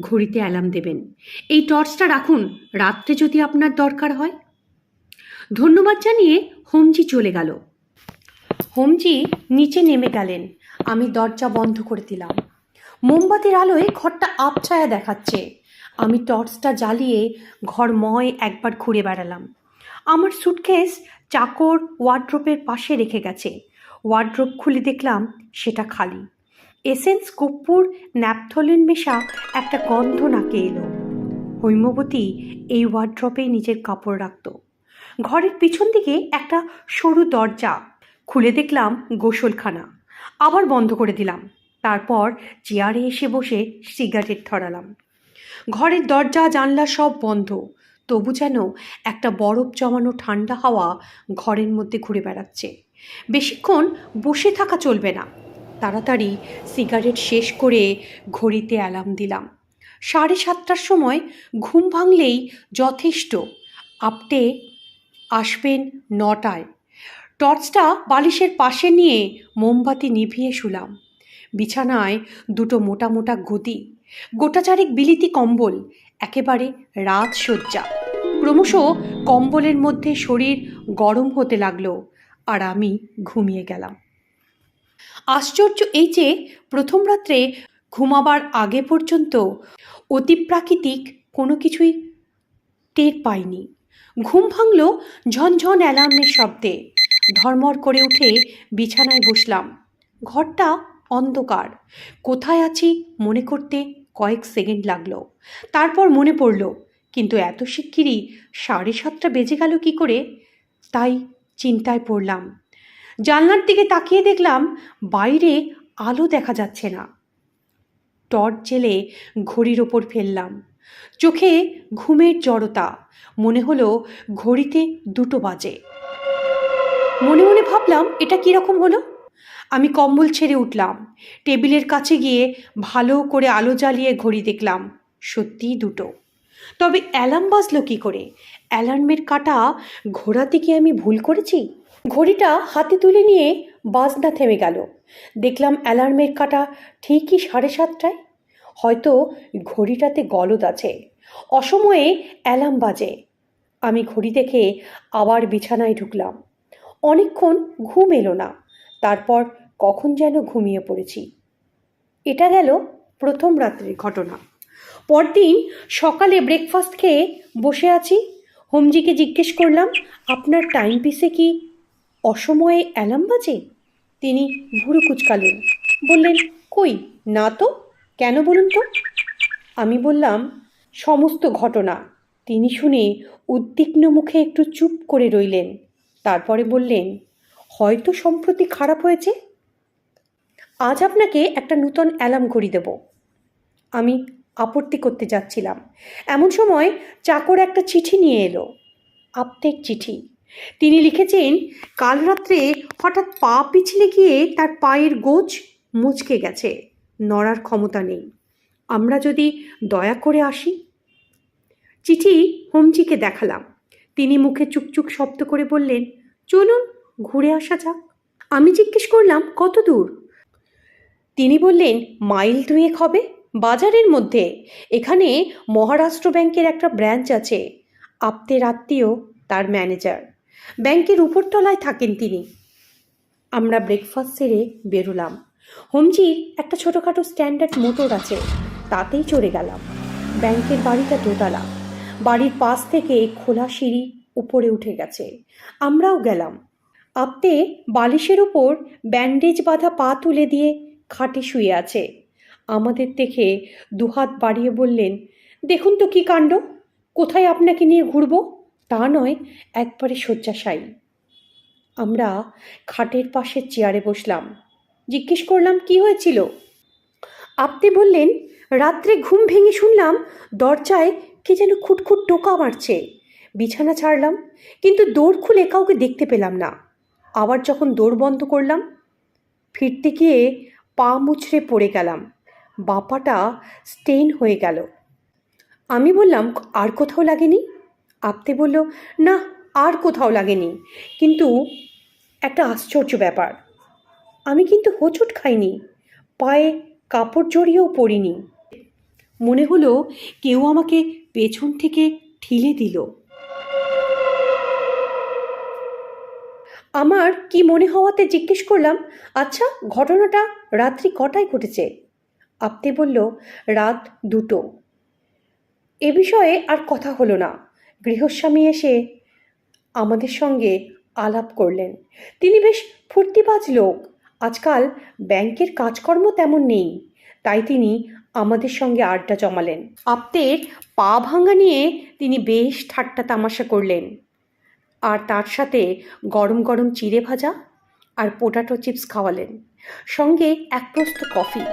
ঘড়িতে অ্যালার্ম দেবেন। এই টর্চটা রাখুন, রাত্রে যদি আপনার দরকার হয়। ধন্যবাদ জানিয়ে হোমজি চলে গেল। হোমজি নিচে নেমে গেলেন, আমি দরজা বন্ধ করে দিলাম। মোমবাতির আলোয় ঘরটা আবছায়া দেখাচ্ছে। আমি টর্চটা জ্বালিয়ে ঘরময় একবার ঘুরে বেড়ালাম। আমার সুটকেস চাকর ওয়ার্ড্রোবের পাশে রেখে গেছে। ওয়ার্ড্রোব খুলে দেখলাম সেটা খালি। এসেন্স, কর্পূর, ন্যাপথলিন মেশা একটা গন্ধ নাকে এলো। হৈমবতী এই ওয়ার্ড্রোবেই নিজের কাপড় রাখত। ঘরের পিছন দিকে একটা সরু দরজা, খুলে দেখলাম গোসলখানা। আবার বন্ধ করে দিলাম। তারপর চেয়ারে এসে বসে সিগারেট ধরালাম। ঘরের দরজা জানলা সব বন্ধ, তবু যেন একটা বরফ জমানো ঠান্ডা হাওয়া ঘরের মধ্যে ঘুরে বেড়াচ্ছে। বেশিক্ষণ বসে থাকা চলবে না। তাড়াতাড়ি সিগারেট শেষ করে ঘড়িতে অ্যালার্ম দিলাম। 7:30টার সময় ঘুম ভাঙলেই যথেষ্ট। আপটে আসবেন 9টায়। টর্চটা বালিশের পাশে নিয়ে মোমবাতি নিভিয়ে শুলাম। বিছানায় দুটো মোটা মোটা গদি, গোটাচারেক বিলিতি কম্বল, একেবারে রাজসজ্জা। ক্রমশ কম্বলের মধ্যে শরীর গরম হতে লাগলো আর আমি ঘুমিয়ে গেলাম। আশ্চর্য এই যে প্রথম রাত্রে ঘুমাবার আগে পর্যন্ত অতিপ্রাকৃতিক কোনো কিছুই টের পাইনি। ঘুম ভাঙল ঝনঝন অ্যালার্মের শব্দে। ধর্মর করে উঠে বিছানায় বসলাম। ঘরটা অন্ধকার। কোথায় আছি মনে করতে কয়েক সেকেন্ড লাগলো। তারপর মনে পড়ল, কিন্তু এত শিগগিরই 7:30 বেজে গেল কি করে? তাই চিন্তায় পড়লাম। জানলার দিকে তাকিয়ে দেখলাম বাইরে আলো দেখা যাচ্ছে না। টর্চ জেলে ঘড়ির ওপর ফেললাম। চোখে ঘুমের জড়তা। মনে হলো ঘড়িতে 2টো বাজে। মনে মনে ভাবলাম এটা কীরকম হলো। আমি কম্বল ছেড়ে উঠলাম। টেবিলের কাছে গিয়ে ভালো করে আলো জ্বালিয়ে ঘড়ি দেখলাম, সত্যিই 2টো। তবে অ্যালার্ম বাজলো কী করে? অ্যালার্মের কাঁটা ঘোরাতে কি আমি ভুল করেছি? ঘড়িটা হাতে তুলে নিয়ে বাজনা থেমে গেল। দেখলাম অ্যালার্মের কাঁটা ঠিকই 7:30টায়। হয়তো ঘড়িটাতে গলদ আছে। অসময়ে অ্যালার্ম বাজে। আমি ঘড়ি দেখে আবার বিছানায় ঢুকলাম। অনেকক্ষণ ঘুম এলো না। তারপর কখন যেন ঘুমিয়ে পড়েছি। এটা গেল প্রথম রাত্রির ঘটনা। পরদিন সকালে ব্রেকফাস্ট খেয়ে বসে আছি। হোমজিকে জিজ্ঞেস করলাম, আপনার টাইম পিসে কি অসময়ে অ্যালার্ম বাজে? তিনি ভুরু কুচকালেন, বললেন, কই না তো, কেন বলুন তো? আমি বললাম সমস্ত ঘটনা। তিনি শুনে উদ্বিগ্ন মুখে একটু চুপ করে রইলেন। তারপরে বললেন, হয়তো সম্প্রতি খারাপ হয়েছে। আজ আপনাকে একটা নূতন অ্যালার্ম ঘড়ি দেব। আমি আপত্তি করতে যাচ্ছিলাম, এমন সময় চাকর একটা চিঠি নিয়ে এলো। আপ্তের চিঠি। তিনি লিখেছেন, কাল রাত্রে হঠাৎ পা পিছলে গিয়ে তার পায়ের গোছ মুচকে গেছে, নড়ার ক্ষমতা নেই। আমরা যদি দয়া করে আসি। চিঠি হোমজিকে দেখালাম। তিনি মুখে চুকচুক শব্দ করে বললেন, চলুন ঘুরে আসা যাক। আমি জিজ্ঞেস করলাম, কত দূর? তিনি বললেন, মাইল 2 হবে, বাজারের মধ্যে। এখানে মহারাষ্ট্র ব্যাংকের একটা ব্রাঞ্চ আছে। আপ্তের আত্মীয় তার ম্যানেজার। ব্যাংকের উপরতলায় থাকেন তিনি। আমরা ব্রেকফাস্ট সেরে বেরোলাম। হোমজির একটা ছোটোখাটো স্ট্যান্ডার্ড মোটর আছে, তাতেই চড়ে গেলাম। ব্যাংকের বাড়িটা দোতলা। বাড়ির পাশ থেকে খোলা সিঁড়ি উপরে উঠে গেছে। আমরাও গেলাম। আপ্তে বালিশের উপর ব্যান্ডেজ বাঁধা পা তুলে দিয়ে খাটে শুয়ে আছে। আমাদের দেখে দুহাত বাড়িয়ে বললেন, দেখুন তো কী কাণ্ড, কোথায় আপনাকে নিয়ে ঘুরব তা নয়, একবারে শয্যাশায়ী। আমরা খাটের পাশের চেয়ারে বসলাম। জিজ্ঞেস করলাম, কি হয়েছিল? আপ্তে বললেন, রাত্রে ঘুম ভেঙে শুনলাম দরজায় কে যেন খুটখুট টোকা মারছে। বিছানা ছাড়লাম, কিন্তু দৌড় খুলে কাউকে দেখতে পেলাম না। আবার যখন দৌড় বন্ধ করলাম, ফিরতে গিয়ে পা মুচড়ে পড়ে গেলাম। বাপাটা স্টেন হয়ে গেল। আমি বললাম, আর কোথাও লাগেনি? আপ্তে বলল, না, আর কোথাও লাগেনি, কিন্তু একটা আশ্চর্য ব্যাপার, আমি কিন্তু হোঁচট খাইনি, পায়ে কাপড় জড়িয়েও পড়িনি। মনে হলো কেউ আমাকে পেছন থেকে ঠেলে দিল। আমার কি মনে হওয়াতে জিজ্ঞেস করলাম, আচ্ছা ঘটনাটা রাত্রি কটায় ঘটেছে? আপ্তে বলল, রাত 2টো। এ বিষয়ে আর কথা হলো না। গৃহস্বামী এসে আমাদের সঙ্গে আলাপ করলেন। তিনি বেশ ফুর্তিবাজ লোক। আজকাল ব্যাংকের কাজকর্ম তেমন নেই, তাই তিনি আমাদের সঙ্গে আড্ডা জমালেন। আপ্তের পা ভাঙা নিয়ে তিনি বেশ ঠাট্টা তামাশা করলেন, আর তার সাথে গরম গরম চিড়ে ভাজা আর পোটাটো চিপস খাওয়ালেন, সঙ্গে এক প্রস্ত কফি।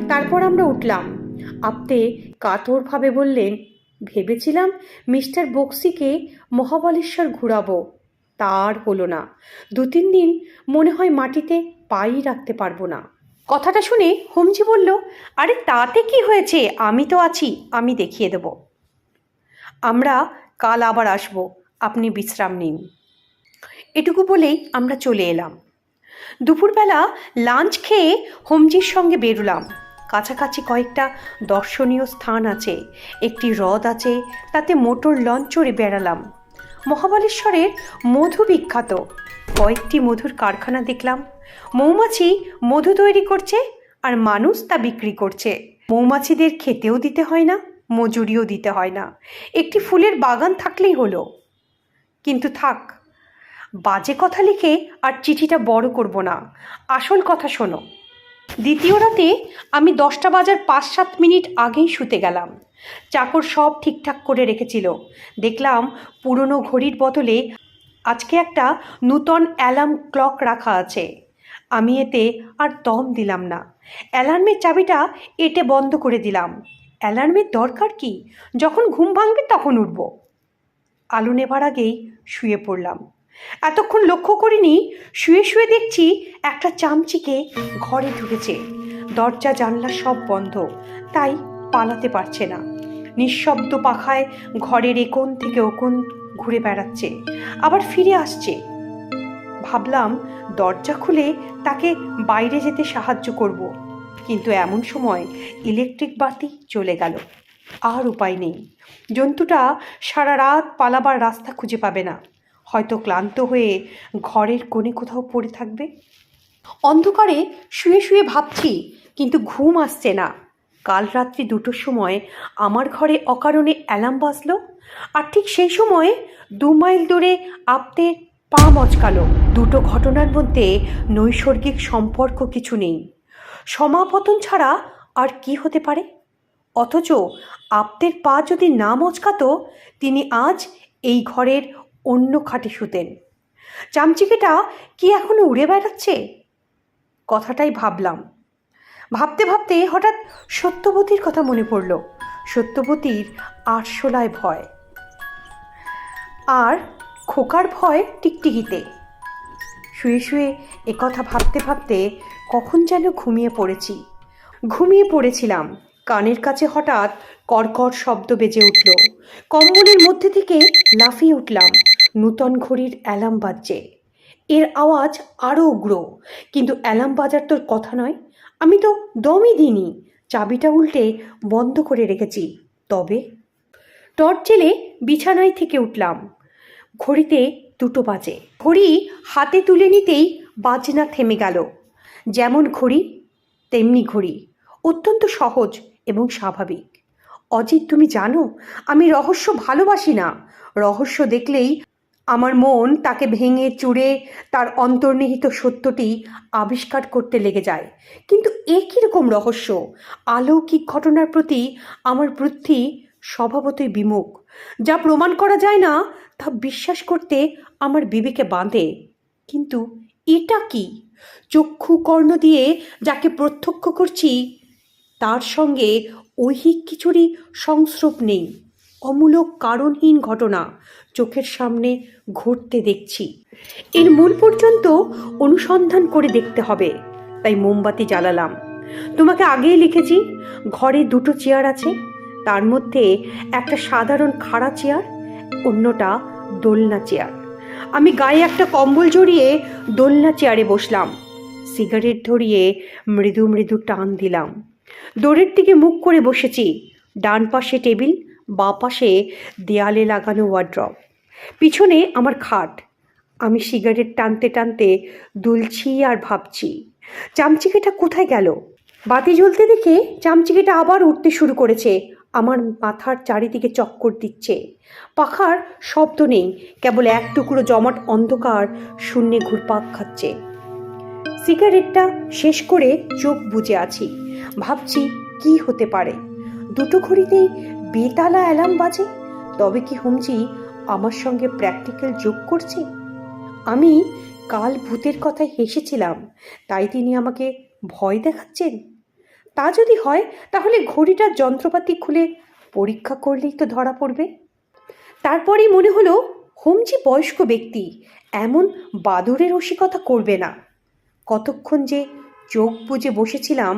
তারপর আমরা উঠলাম। আপ্তে কাতরভাবে বললেন, ভেবেছিলাম মিস্টার বক্সিকে মহাবলেশ্বর ঘুরাবো, তার হলো না। 2-3 দিন মনে হয় মাটিতে পাই রাখতে পারবো না। কথাটা শুনে হোমজি বলল, আরে তাতে কি হয়েছে, আমি তো আছি, আমি দেখিয়ে দেব। আমরা কাল আবার আসবো, আপনি বিশ্রাম নিন। এটুকু বলেই আমরা চলে এলাম। দুপুরবেলা লাঞ্চ খেয়ে হোমজির সঙ্গে বেরোলাম। কাছাকাছি কয়েকটা দর্শনীয় স্থান আছে, একটি হ্রদ আছে, তাতে মোটর লঞ্চ চড়ে বেড়ালাম। মহাবলেশ্বরের মধু বিখ্যাত, কয়েকটি মধুর কারখানা দেখলাম। মৌমাছি মধু তৈরি করছে আর মানুষ তা বিক্রি করছে। মৌমাছিদের খেতেও দিতে হয় না, মজুরিও দিতে হয় না, একটি ফুলের বাগান থাকলেই হলো। কিন্তু থাক, বাজে কথা লিখে আর চিঠিটা বড় করব না, আসল কথা শোনো। দ্বিতীয় রাতে আমি 10টা বাজার 5-7 মিনিট আগেই শুতে গেলাম। চাকর সব ঠিকঠাক করে রেখেছিল। দেখলাম পুরনো ঘড়ির বদলে আজকে একটা নূতন অ্যালার্ম ক্লক রাখা আছে। আমি এতে আর দম দিলাম না। অ্যালার্মের চাবিটা এঁটে বন্ধ করে দিলাম। অ্যালার্মের দরকার কি, যখন ঘুম ভাঙবে তখন উঠব। আলো নেভার আগেই শুয়ে পড়লাম। এতক্ষণ লক্ষ্য করিনি, শুয়ে শুয়ে দেখছি একটা চামচিকে ঘরে ঢুকেছে। দরজা জানলা সব বন্ধ, তাই পালাতে পারছে না। নিঃশব্দ পাখায় ঘরের একোণ থেকে ওকোণ ঘুরে বেড়াচ্ছে, আবার ফিরে আসছে। ভাবলাম দরজা খুলে তাকে বাইরে যেতে সাহায্য করব, কিন্তু এমন সময় ইলেকট্রিক বাতি চলে গেল। আর উপায় নেই। জন্তুটা সারা রাত পালাবার রাস্তা খুঁজে পাবে না, হয়তো ক্লান্ত হয়ে ঘরের কোণে কোথাও পড়ে থাকবে। অন্ধকারে শুয়ে শুয়ে ভাবছি, কিন্তু ঘুম আসছে না। কাল রাত্রি 2টোর সময় আমার ঘরে অকারণে অ্যালার্ম বাজলো, আর ঠিক সেই সময়ে 2 মাইল দূরে আপ্তের পা মচকালো। দুটো ঘটনার মধ্যে নৈসর্গিক সম্পর্ক কিছু নেই, সমাপতন ছাড়া আর কি হতে পারে? অথচ আপ্তের পা যদি না মচকাতো, তিনি আজ এই ঘরের অন্য খাটে শুতেন। চামচিকেটা কি এখনো উড়ে বেড়াচ্ছে? কথাটাই ভাবলাম। ভাবতে ভাবতে হঠাৎ সত্যবতীর কথা মনে পড়ল। সত্যবতীর আরশোলায় ভয়, আর খোকার ভয় টিকটিকিতে। শুয়ে শুয়ে একথা ভাবতে ভাবতে কখন যেন ঘুমিয়ে পড়েছিলাম। কানের কাছে হঠাৎ কর্কর শব্দ বেজে উঠল। কম্বলের মধ্যে থেকে লাফিয়ে উঠলাম। নূতন ঘড়ির অ্যালার্ম বাজছে। এর আওয়াজ আরও উগ্র, কিন্তু অ্যালার্ম বাজার তোর কথা নয়। আমি তো দমই দিইনি, চাবিটা উল্টে বন্ধ করে রেখেছি। তবে টর্চ জেলে বিছানায় থেকে উঠলাম। ঘড়িতে 2টো বাজে। ঘড়ি হাতে তুলে নিতেই বাজনা থেমে গেল। যেমন ঘড়ি তেমনি ঘড়ি, অত্যন্ত সহজ এবং স্বাভাবিক। অজিত, তুমি জানো আমি রহস্য ভালোবাসি না। রহস্য দেখলেই আমার মন তাকে ভেঙে চুরে তার অন্তর্নিহিত সত্যটি আবিষ্কার করতে লেগে যায়। কিন্তু এ কীরকম রহস্য? অলৌকিক ঘটনার প্রতি আমার বুদ্ধি স্বভাবতই বিমুখ। যা প্রমাণ করা যায় না তা বিশ্বাস করতে আমার বিবেকে বাঁধে। কিন্তু এটা কি? চক্ষু কর্ণ দিয়ে যাকে প্রত্যক্ষ করছি তার সঙ্গে ঐহিক কিছুরই সংস্রব নেই। অমূলক কারণহীন ঘটনা চোখের সামনে ঘটতে দেখছি। এর মূল পর্যন্ত অনুসন্ধান করে দেখতে হবে। তাই মোমবাতি জ্বালালাম। তোমাকে আগেই লিখেছি, ঘরে 2টো চেয়ার আছে। তার মধ্যে একটা সাধারণ খাড়া চেয়ার, অন্যটা দোলনা চেয়ার। আমি গায়ে একটা কম্বল জড়িয়ে দোলনা চেয়ারে বসলাম। সিগারেট ধরিয়ে মৃদু মৃদু টান দিলাম। দোরের দিকে মুখ করে বসেছি। ডান পাশে টেবিল, বাঁ পাশে দেয়ালে লাগানো ওয়ার্ড্রপ, পিছনে আমার খাট। আমি সিগারেট টানতে টানতে দুলছি আর ভাবছি, চামচিকেটা কোথায় গেল? বাতি জ্বলতে দেখে চামচিকেটা আবার উঠতে শুরু করেছে। আমার মাথার চারিদিকে চক্কর দিচ্ছে। পাখার শব্দ নেই, কেবল এক টুকরো জমাট অন্ধকার শূন্যে ঘুরপাক খাচ্ছে। সিগারেটটা শেষ করে চোখ বুজে আছি। ভাবছি কি হতে পারে। 2টো ঘড়িতেই বেতালা অ্যালার্ম বাজে। তবে কি হুমজি আমার সঙ্গে প্র্যাকটিক্যাল যোগ করছে? আমি কাল ভূতের কথায় হেসেছিলাম, তাই তিনি আমাকে ভয় দেখাচ্ছেন? তা যদি হয় তাহলে ঘড়িটার যন্ত্রপাতি খুলে পরীক্ষা করলেই তো ধরা পড়বে। তারপরেই মনে হলো হুমজি বয়স্ক ব্যক্তি, এমন বাদুড়ের রসিকতা করবে না। কতক্ষণ যে চোখ বুজে বসেছিলাম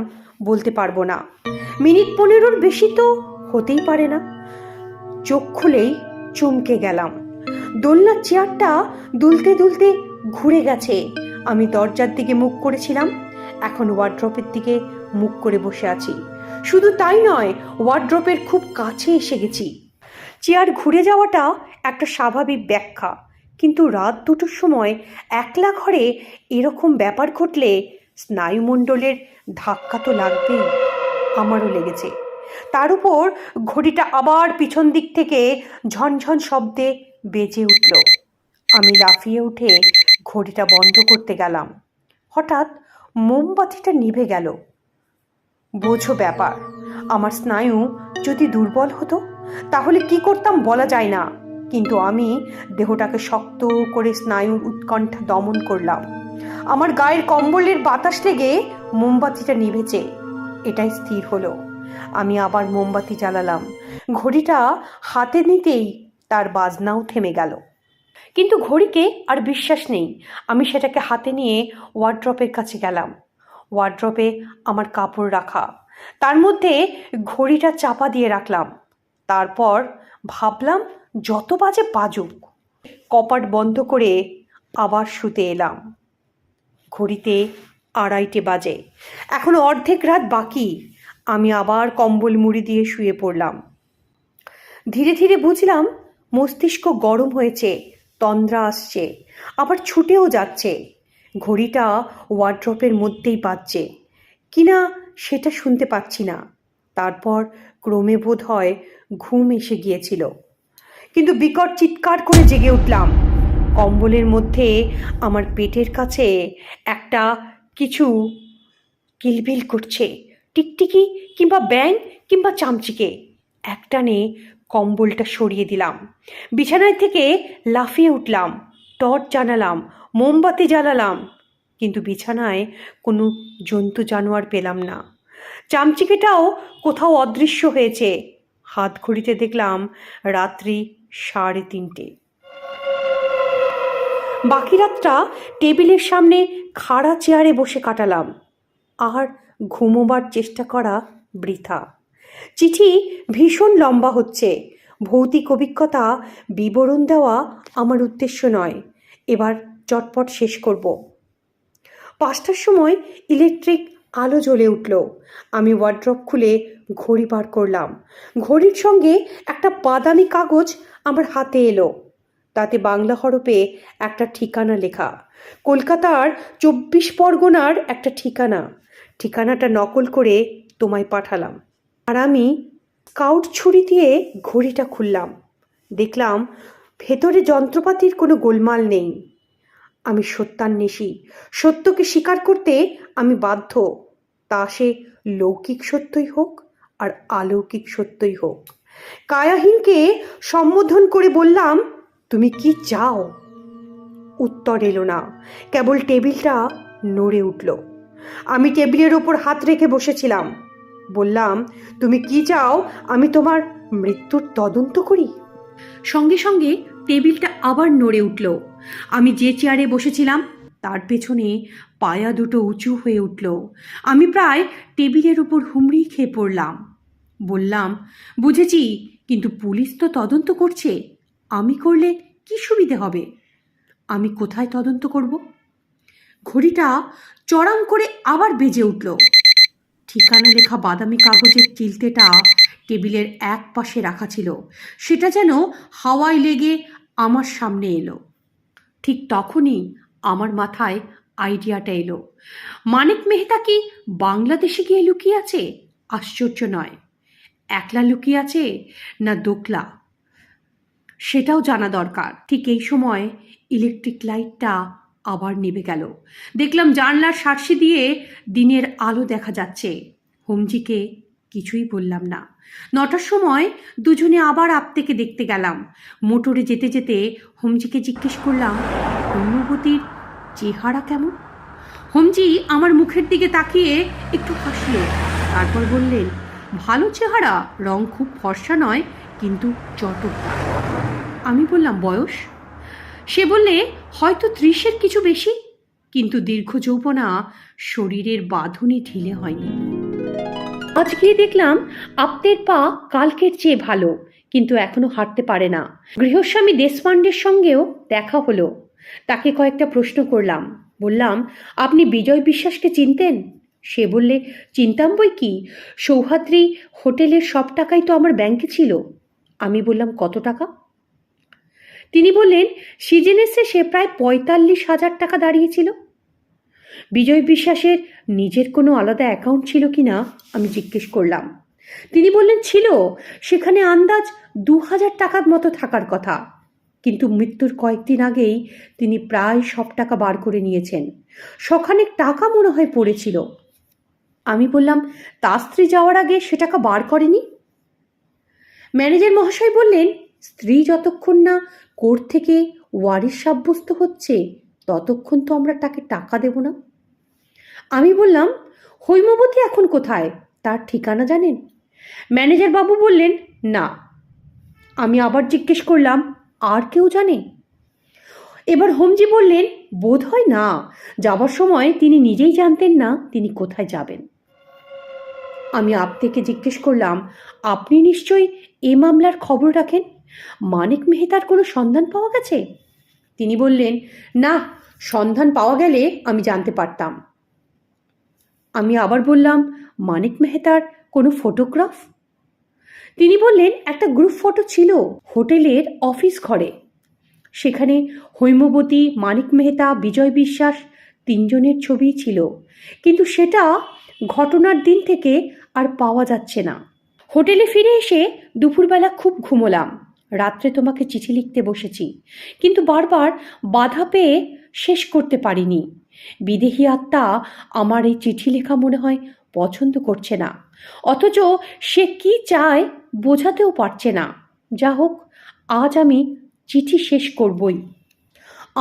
বলতে পারবো না। মিনিট 15-র বেশি তো হতেই পারে না। চোখ খুলেই চমকে গেলাম। দোলনার চেয়ারটা দুলতে দুলতে ঘুরে গেছে। আমি দরজার দিকে মুখ করেছিলাম, এখন ওয়ার্ড্রপের দিকে মুখ করে বসে আছি। শুধু তাই নয়, ওয়ার্ড্রপের খুব কাছে এসে গেছি। চেয়ার ঘুরে যাওয়াটা একটা স্বাভাবিক ব্যাখ্যা, কিন্তু রাত 2টোর সময় একলা ঘরে এরকম ব্যাপার ঘটলে স্নায়ুমণ্ডলের ধাক্কা তো লাগবেই। আমারও লেগেছে। তার উপর ঘড়িটা আবার পিছন দিক থেকে ঝনঝন শব্দে বেজে উঠল। আমি লাফিয়ে উঠে ঘড়িটা বন্ধ করতে গেলাম। হঠাৎ মোমবাতিটা নিভে গেল। বোঝো ব্যাপার, আমার স্নায়ু যদি দুর্বল হতো তাহলে কি করতাম বলা যায় না, কিন্তু আমি দেহটাকে শক্ত করে স্নায়ুর উৎকণ্ঠা দমন করলাম। আমার গায়ের কম্বলের বাতাস লেগে মোমবাতিটা নিভেছে, এটাই স্থির হলো। আমি আবার মোমবাতি জ্বালালাম। ঘড়িটা হাতে নিতেই তার বাজনাও থেমে গেল। কিন্তু ঘড়িকে আর বিশ্বাস নেই। আমি সেটাকে হাতে নিয়ে ওয়ার্ড্রপের কাছে গেলাম। ওয়ার্ড্রপে আমার কাপড় রাখা, তার মধ্যে ঘড়িটা চাপা দিয়ে রাখলাম। তারপর ভাবলাম যত বাজে বাজুক। কপাট বন্ধ করে আবার শুতে এলাম। ঘড়িতে 2:30 বাজে। এখনো অর্ধেক রাত বাকি। আমি আবার কম্বল মুড়ি দিয়ে শুয়ে পড়লাম। ধীরে ধীরে বুঝলাম মস্তিষ্ক গরম হয়েছে, তন্দ্রা আসছে, আবার ছুটেও যাচ্ছে। ঘড়িটা ওয়ার্ড্রপের মধ্যেই বাজছে কিনা সেটা শুনতে পাচ্ছি না। তারপর ক্রমে বোধ হয় ঘুম এসে গিয়েছিল, কিন্তু বিকট চিৎকার করে জেগে উঠলাম। কম্বলের মধ্যে আমার পেটের কাছে একটা কিছু কিলবিল করছে, টিকটিকি কিংবা ব্যাঙ কিংবা চামচিকে। একটানে কম্বলটা সরিয়ে দিলাম, বিছানায় থেকে লাফিয়ে উঠলাম, টর্চ জ্বালালাম, মোমবাতি জ্বালালাম, কিন্তু বিছানায় কোনো জন্তু জানোয়ার পেলাম না। চামচিকেটাও কোথাও অদৃশ্য হয়েছে। হাত ঘড়িতে দেখলাম রাত্রি 3:30। বাকি রাতটা টেবিলের সামনে খাড়া চেয়ারে বসে কাটালাম, আর ঘুমোবার চেষ্টা করা বৃথা। চিঠি ভীষণ লম্বা হচ্ছে। ভৌতিক অভিজ্ঞতা বিবরণ দেওয়া আমার উদ্দেশ্য নয়, এবার চটপট শেষ করব। 5টার সময় ইলেকট্রিক আলো জ্বলে উঠল। আমি ওয়ার্ড্রপ খুলে ঘড়ি বার করলাম। ঘড়ির সঙ্গে একটা বাদামি কাগজ আমার হাতে এলো। তাতে বাংলা হরফে একটা ঠিকানা লেখা, কলকাতার 24 পরগনার একটা ঠিকানা। ঠিকানাটা নকল করে তোমায় পাঠালাম। আর আমি স্কাউট ছুরি দিয়ে ঘড়িটা খুললাম। দেখলাম ভেতরে যন্ত্রপাতির কোনো গোলমাল নেই। আমি সত্যান্বেষী, সত্যকে স্বীকার করতে আমি বাধ্য, তা সে লৌকিক সত্যই হোক আর অলৌকিক সত্যই হোক। কায়াহীনকে সম্বোধন করে বললাম, তুমি কি চাও? উত্তর এলো না, কেবল টেবিলটা নড়ে উঠল। আমি টেবিলের ওপর হাত রেখে বসেছিলাম। বললাম, তুমি কি চাও আমি তোমার মৃত্যুর তদন্ত করি? সঙ্গে সঙ্গে টেবিলটা আবার নড়ে উঠল। আমি যে চেয়ারে বসেছিলাম তার পেছনে পায়া দুটো উঁচু হয়ে উঠল। আমি প্রায় টেবিলের উপর হুমড়ি খেয়ে পড়লাম। বললাম, বুঝেছি, কিন্তু পুলিশ তো তদন্ত করছে। আমি করলে কি সুবিধে হবে? আমি কোথায় তদন্ত করব? ঘড়িটা চড়াং করে আবার বেজে উঠল। ঠিকানা লেখা বাদামি কাগজের চিলতেটা টেবিলের এক পাশে রাখা ছিল, সেটা যেন হাওয়ায় লেগে আমার সামনে এলো। ঠিক তখনই আমার মাথায় আইডিয়াটা এলো, মানিক মেহতা কি বাংলাদেশে গিয়ে লুকিয়ে আছে? আশ্চর্য নয়। একলা লুকিয়ে আছে না দোকলা, সেটাও জানা দরকার। ঠিক এই সময় ইলেকট্রিক লাইটটা আবার নিভে গেল। দেখলাম জানলার সার্সি দিয়ে দিনের আলো দেখা যাচ্ছে। হোমজিকে কিছুই বললাম না। 9টার সময় দুজনে আবার আপ্তেকে দেখতে গেলাম। মোটরে যেতে যেতে হোমজিকে জিজ্ঞেস করলাম, অনুভূতির চেহারা কেমন? হোমজি আমার মুখের দিকে তাকিয়ে একটু হাসলো, তারপর বললেন, ভালো চেহারা, রং খুব ফর্সা নয়, কিন্তু চটকদার। আমি বললাম, বয়স? সে বললে, হয়তো 30-এর কিছু বেশি, কিন্তু দীর্ঘ যৌবনা শরীরের বাঁধনই ঢিলে হয়নি। আজ গিয়ে দেখলাম আপ্তের পা কালকের চেয়ে ভালো, কিন্তু এখনো হাঁটতে পারে না। গৃহস্বামী দেশপাণ্ডের সঙ্গেও দেখা হলো। তাকে কয়েকটা প্রশ্ন করলাম। বললাম, আপনি বিজয় বিশ্বাসকে চিনতেন? সে বললে, চিনতাম বই কি, সৌহাদ্রি হোটেলের সব টাকাই তো আমার ব্যাংকে ছিল। আমি বললাম, কত টাকা? তিনি বললেন, সিজনেসে সে প্রায় 45,000 টাকা দাঁড়িয়েছিল। বিজয় বিশ্বাসের নিজের কোনো আলাদা অ্যাকাউন্ট ছিল কি না আমি জিজ্ঞেস করলাম। তিনি বললেন, ছিল, সেখানে আন্দাজ 2,000 টাকার মতো থাকার কথা, কিন্তু মৃত্যুর কয়েকদিন আগেই তিনি প্রায় সব টাকা বার করে নিয়েছেন। শখানেক টাকা মনে হয় পড়েছিল। আমি বললাম, তার স্ত্রী যাওয়ার আগে সে টাকা বার করেনি? ম্যানেজার মহাশয় বললেন, স্ত্রী যতক্ষণ না কোর্ট থেকে ওয়ারিশ সাব্যস্ত হচ্ছে ততক্ষণ তো আমরা তাকে টাকা দেব না। আমি বললাম, হৈমবতী এখন কোথায়, তার ঠিকানা জানেন? ম্যানেজার বাবু বললেন, না। আমি আবার জিজ্ঞেস করলাম, আর কেউ জানে? এবার হোমজি বললেন, বোধ হয় না, যাবার সময় তিনি নিজেই জানতেন না তিনি কোথায় যাবেন। আমি আপ্তেকে জিজ্ঞেস করলাম, আপনি নিশ্চয়ই এ মামলার খবর রাখেন, মানিক মেহতার কোনো সন্ধান পাওয়া গেছে? তিনি বললেন, না, সন্ধান পাওয়া গেলে আমি জানতে পারতাম। আমি আবার বললাম, মানিক মেহতার কোনো ফটোগ্রাফ? তিনি বললেন, একটা গ্রুপ ফটো ছিল হোটেলের অফিস ঘরে। সেখানে হৈমবতী, মানিক মেহতা, বিজয় বিশ্বাস 3 জনের ছবিই ছিল, কিন্তু সেটা ঘটনার দিন থেকে আর পাওয়া যাচ্ছে না। হোটেলে ফিরে এসে দুপুরবেলা খুব ঘুমোলাম। রাত্রে তোমাকে চিঠি লিখতে বসেছি, কিন্তু বারবার বাধা পেয়ে শেষ করতে পারিনি। বিদেহী আত্মা আমার এই চিঠি লেখা মনে হয় পছন্দ করছে না, অথচ সে কি চায় বোঝাতেও পারছে না। যা হোক, আজ আমি চিঠি শেষ করবই।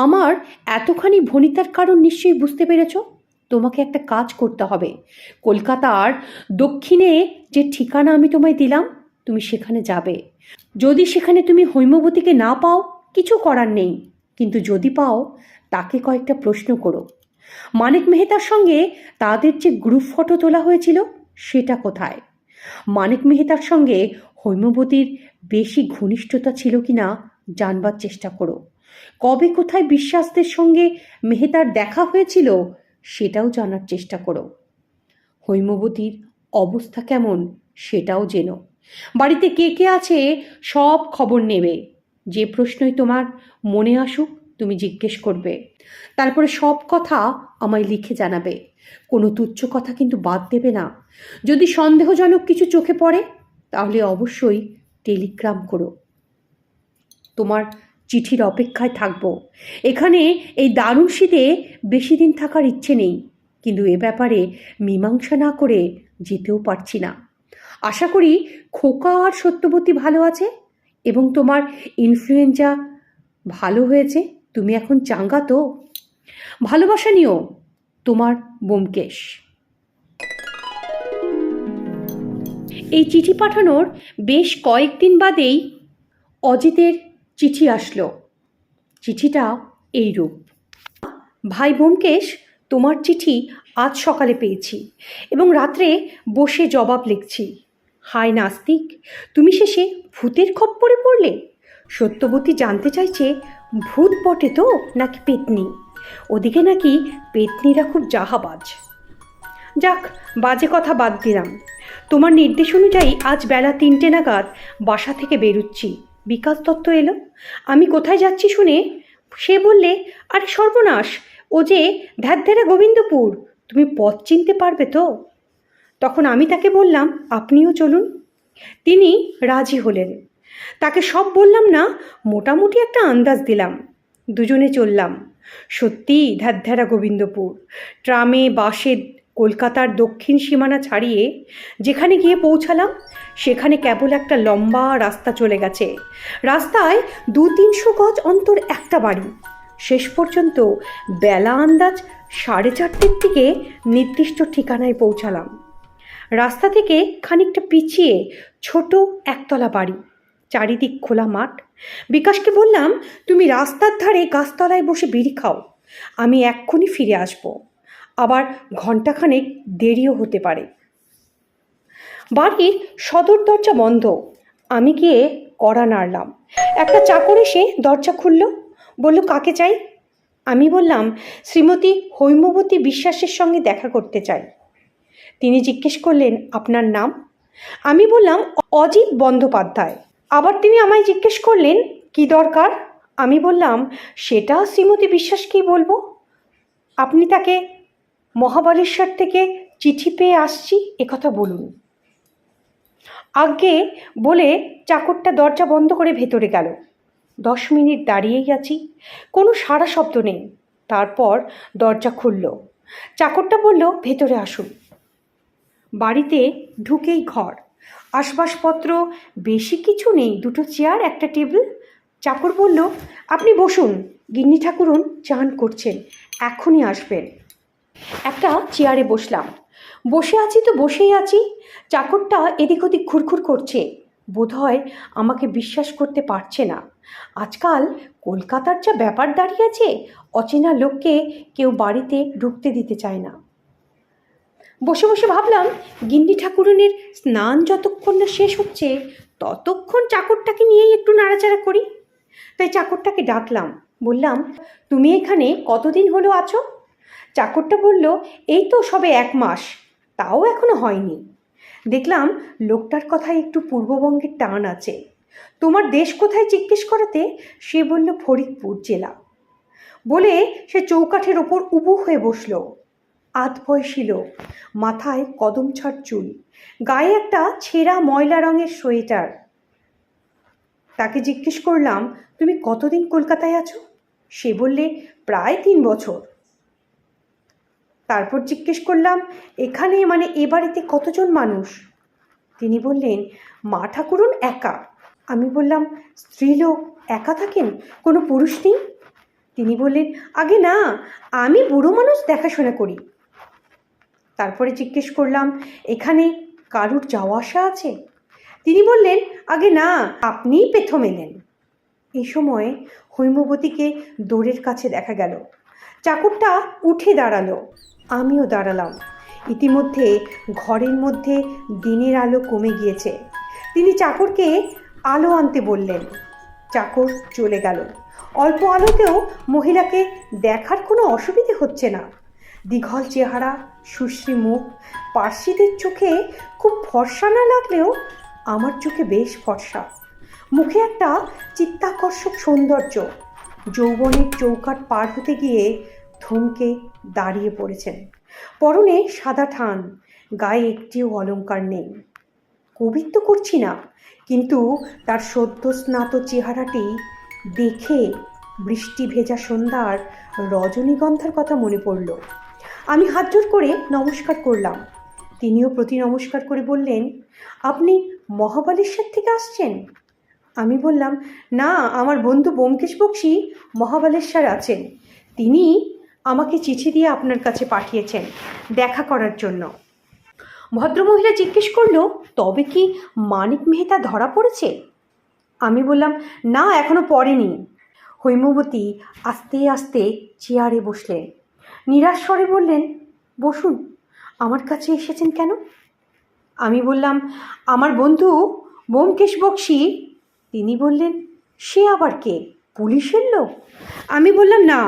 আমার এতখানি ভনিতার কারণ নিশ্চয়ই বুঝতে পেরেছ। তোমাকে একটা কাজ করতে হবে। কলকাতার দক্ষিণে যে ঠিকানা আমি তোমায় দিলাম, তুমি সেখানে যাবে। যদি সেখানে তুমি হৈমবতীকে না পাও, কিছু করার নেই, কিন্তু যদি পাও, তাকে কয়েকটা প্রশ্ন করো। মানিক মেহতার সঙ্গে তাদের যে গ্রুপ ফটো তোলা হয়েছিল, সেটা কোথায়? মানিক মেহতার সঙ্গে হৈমবতীর বেশি ঘনিষ্ঠতা ছিল কিনা জানবার চেষ্টা করো। কবে কোথায় বিশ্বাসদের সঙ্গে মেহতার দেখা হয়েছিল, সেটাও জানার চেষ্টা করো। হৈমবতীর অবস্থা কেমন সেটাও জেনো। বাড়িতে কে কে আছে সব খবর নেবে। যে প্রশ্নই তোমার মনে আসুক তুমি জিজ্ঞেস করবে। তারপরে সব কথা আমায় লিখে জানাবে। কোনো তুচ্ছ কথা কিন্তু বাদ দেবে না। যদি সন্দেহজনক কিছু চোখে পড়ে, তাহলে অবশ্যই টেলিগ্রাম করো। তোমার চিঠির অপেক্ষায় থাকবো। এখানে এই দারুণ শীতে বেশি দিন থাকার ইচ্ছে নেই, কিন্তু এ ব্যাপারে মীমাংসা না করে যেতেও পারছি না। আশা করি খোকা আর সত্যবতী ভালো আছে এবং তোমার ইনফ্লুয়েঞ্জা ভালো হয়েছে। তুমি এখন চাঙ্গা তো? ভালোবাসা নিও, তোমার ব্যোমকেশ। এই চিঠি পাঠানোর বেশ কয়েকদিন বাদেই অজিতের চিঠি আসলো। চিঠিটা এইরূপ: ভাই ব্যোমকেশ, তোমার চিঠি আজ সকালে পেয়েছি এবং রাত্রে বসে জবাব লিখছি। হায় নাস্তিক, তুমি শেষে ভূতের খপ্পরে পড়লে। সত্যবতী জানতে চাইছে ভূত বটে তো নাকি পেতনি। ওদিকে নাকি পেতনিরা খুব জাহাবাজ। যাক, বাজে কথা বাদ দিলাম। তোমার নির্দেশ অনুযায়ী আজ বেলা 3টে নাগাদ বাসা থেকে বেরুচ্ছি। বিকাশ দত্ত এলো। আমি কোথায় যাচ্ছি শুনে সে বললে, আরে সর্বনাশ, ও যে ধ্যারধ্যারা গোবিন্দপুর, তুমি পথ চিনতে পারবে তো? তখন আমি তাকে বললাম, আপনিও চলুন। তিনি রাজি হলেন। তাকে সব বললাম না, মোটামুটি একটা আন্দাজ দিলাম। দুজনে চললাম। সত্যি ধ্যারধ্যারা গোবিন্দপুর। ট্রামে বাসে কলকাতার দক্ষিণ সীমানা ছাড়িয়ে যেখানে গিয়ে পৌঁছালাম, সেখানে কেবল একটা লম্বা রাস্তা চলে গেছে। রাস্তায় 200-300 গজ অন্তর একটা বাড়ি। শেষ পর্যন্ত বেলা আন্দাজ 4:30-র দিকে নির্দিষ্ট ঠিকানায় পৌঁছালাম। রাস্তা থেকে খানিকটা পিছিয়ে ছোট একতলা বাড়ি, চারিদিক খোলা মাঠ। বিকাশকে বললাম, তুমি রাস্তার ধারে গাছতলায় বসে বিড়ি খাও, আমি এক্ষুনি ফিরে আসব। আবার ঘণ্টাখানেক দেরিও হতে পারে। বাড়ির সদর দরজা বন্ধ। আমি গিয়ে কড়া নাড়লাম। একটা চাকর এসে দরজা খুলল, বলল, কাকে চাই? আমি বললাম, শ্রীমতী হৈমবতী বিশ্বাসের সঙ্গে দেখা করতে চাই। তিনি জিজ্ঞেস করলেন, আপনার নাম? আমি বললাম, অজিত বন্দ্যোপাধ্যায়। আবার তিনি আমায় জিজ্ঞেস করলেন, কি দরকার? আমি বললাম, সেটা শ্রীমতী বিশ্বাসকেই বলবো। আপনি তাকে মহাবালেশ্বর থেকে চিঠি পেয়ে আসছি একথা বলুন। আগে বলে চাকরটা দরজা বন্ধ করে ভেতরে গেল। 10 মিনিট দাঁড়িয়েই আছি, কোনো সাড়া শব্দ নেই। তারপর দরজা খুলল। চাকরটা বলল, ভেতরে আসুন। বাড়িতে ঢুকেই ঘর। আসবাবপত্র বেশি কিছু নেই, 2টো চেয়ার, একটা টেবিল। চাকর বলল, আপনি বসুন, গিন্নি ঠাকুরন চান করছেন, এখনই আসবেন। একটা চেয়ারে বসলাম। বসে আছি তো বসেই আছি। চাকরটা এদিক ওদিক ঘুরঘুর করছে। বোধহয় আমাকে বিশ্বাস করতে পারছে না। আজকাল কলকাতার যা ব্যাপার দাঁড়িয়েছে, অচেনা লোককে কেউ বাড়িতে ঢুকতে দিতে চায় না। বসে বসে ভাবলাম, গিন্নি ঠাকুরনের স্নান যতক্ষণ না শেষ হচ্ছে, ততক্ষণ চাকরটাকে নিয়েই একটু নাড়াচাড়া করি। তাই চাকরটাকে ডাকলাম, বললাম, তুমি এখানে কতদিন হলো আছো? চাকরটা বলল, এই তো সবে 1 মাস, তাও এখনো হয়নি। দেখলাম লোকটার কথায় একটু পূর্ববঙ্গের টান আছে। তোমার দেশ কোথায় জিজ্ঞেস করাতে সে বলল, ফরিদপুর জেলা। বলে সে চৌকাঠের ওপর উবু হয়ে বসলো। আধবয়সী লোক, মাথায় কদম ছাড় চুল, গায়ে একটা ছেঁড়া ময়লা রঙের সোয়েটার। তাকে জিজ্ঞেস করলাম, তুমি কতদিন কলকাতায় আছো? সে বললে, প্রায় 3 বছর। তারপর জিজ্ঞেস করলাম, এখানে মানে এ বাড়িতে কতজন মানুষ? তিনি বললেন, মা ঠাকুরন একা। আমি বললাম, স্ত্রীলোক একা থাকেন, কোনো পুরুষ নেই? তিনি বললেন, আগে না, আমি বুড়ো মানুষ দেখাশোনা করি। তারপরে জিজ্ঞেস করলাম, এখানে কারুর যাওয়া আসা আছে? তিনি বললেন, আগে না, আপনিই প্রথম এলেন। এই সময় হৈমবতীকে দোরের কাছে দেখা গেল। চাকরটা উঠে দাঁড়ালো, আমিও দাঁড়ালাম। ইতিমধ্যে ঘরের মধ্যে দিনের আলো কমে গিয়েছে। তিনি চাকরকে আলো আনতে বললেন। চাকর চলে গেল। অল্প আলোতেও মহিলাকে দেখার কোনো অসুবিধে হচ্ছে না। দীঘল চেহারা, সুশ্রী মুখ। পার্সিদের চোখে খুব ফর্সা না লাগলেও আমার চোখে বেশ ফর্সা। মুখে একটা চিত্তাকর্ষক সৌন্দর্য। যৌবনের চৌকাঠ পার হতে গিয়ে থমকে দাঁড়িয়ে পড়েছেন। পরনে সাদা থান, গায়ে একটিও অলংকার নেই। কবিত্ব করছি না, কিন্তু তার সদ্য স্নাত চেহারাটি দেখে বৃষ্টি ভেজা সন্ধ্যার রজনীগন্ধার কথা মনে পড়ল। আমি হাত জোড় করে নমস্কার করলাম। তিনিও প্রতি নমস্কার করে বললেন, আপনি মহাবালেশ্বর থেকে আসছেন? আমি বললাম, না, আমার বন্ধু ব্যোমকেশ বক্সী মহাবালেশ্বর আছেন। তিনি আমাকে চিঠি দিয়ে আপনার কাছে পাঠিয়েছেন দেখা করার জন্য। ভদ্রমহিলা জিজ্ঞেস করলো, তবে কি মানিক মেহতা ধরা পড়েছে? আমি বললাম, না, এখনো পড়েনি। হৈমবতী আস্তে আস্তে চেয়ারে বসলেন। নিরাশ স্বরে বললেন, বসুন, আমার কাছে এসেছেন কেন? আমি বললাম, আমার বন্ধু ব্যোমকেশ বক্সী। তিনি বললেন, সে আবার কে, পুলিশের লোক? আমি বললাম, না,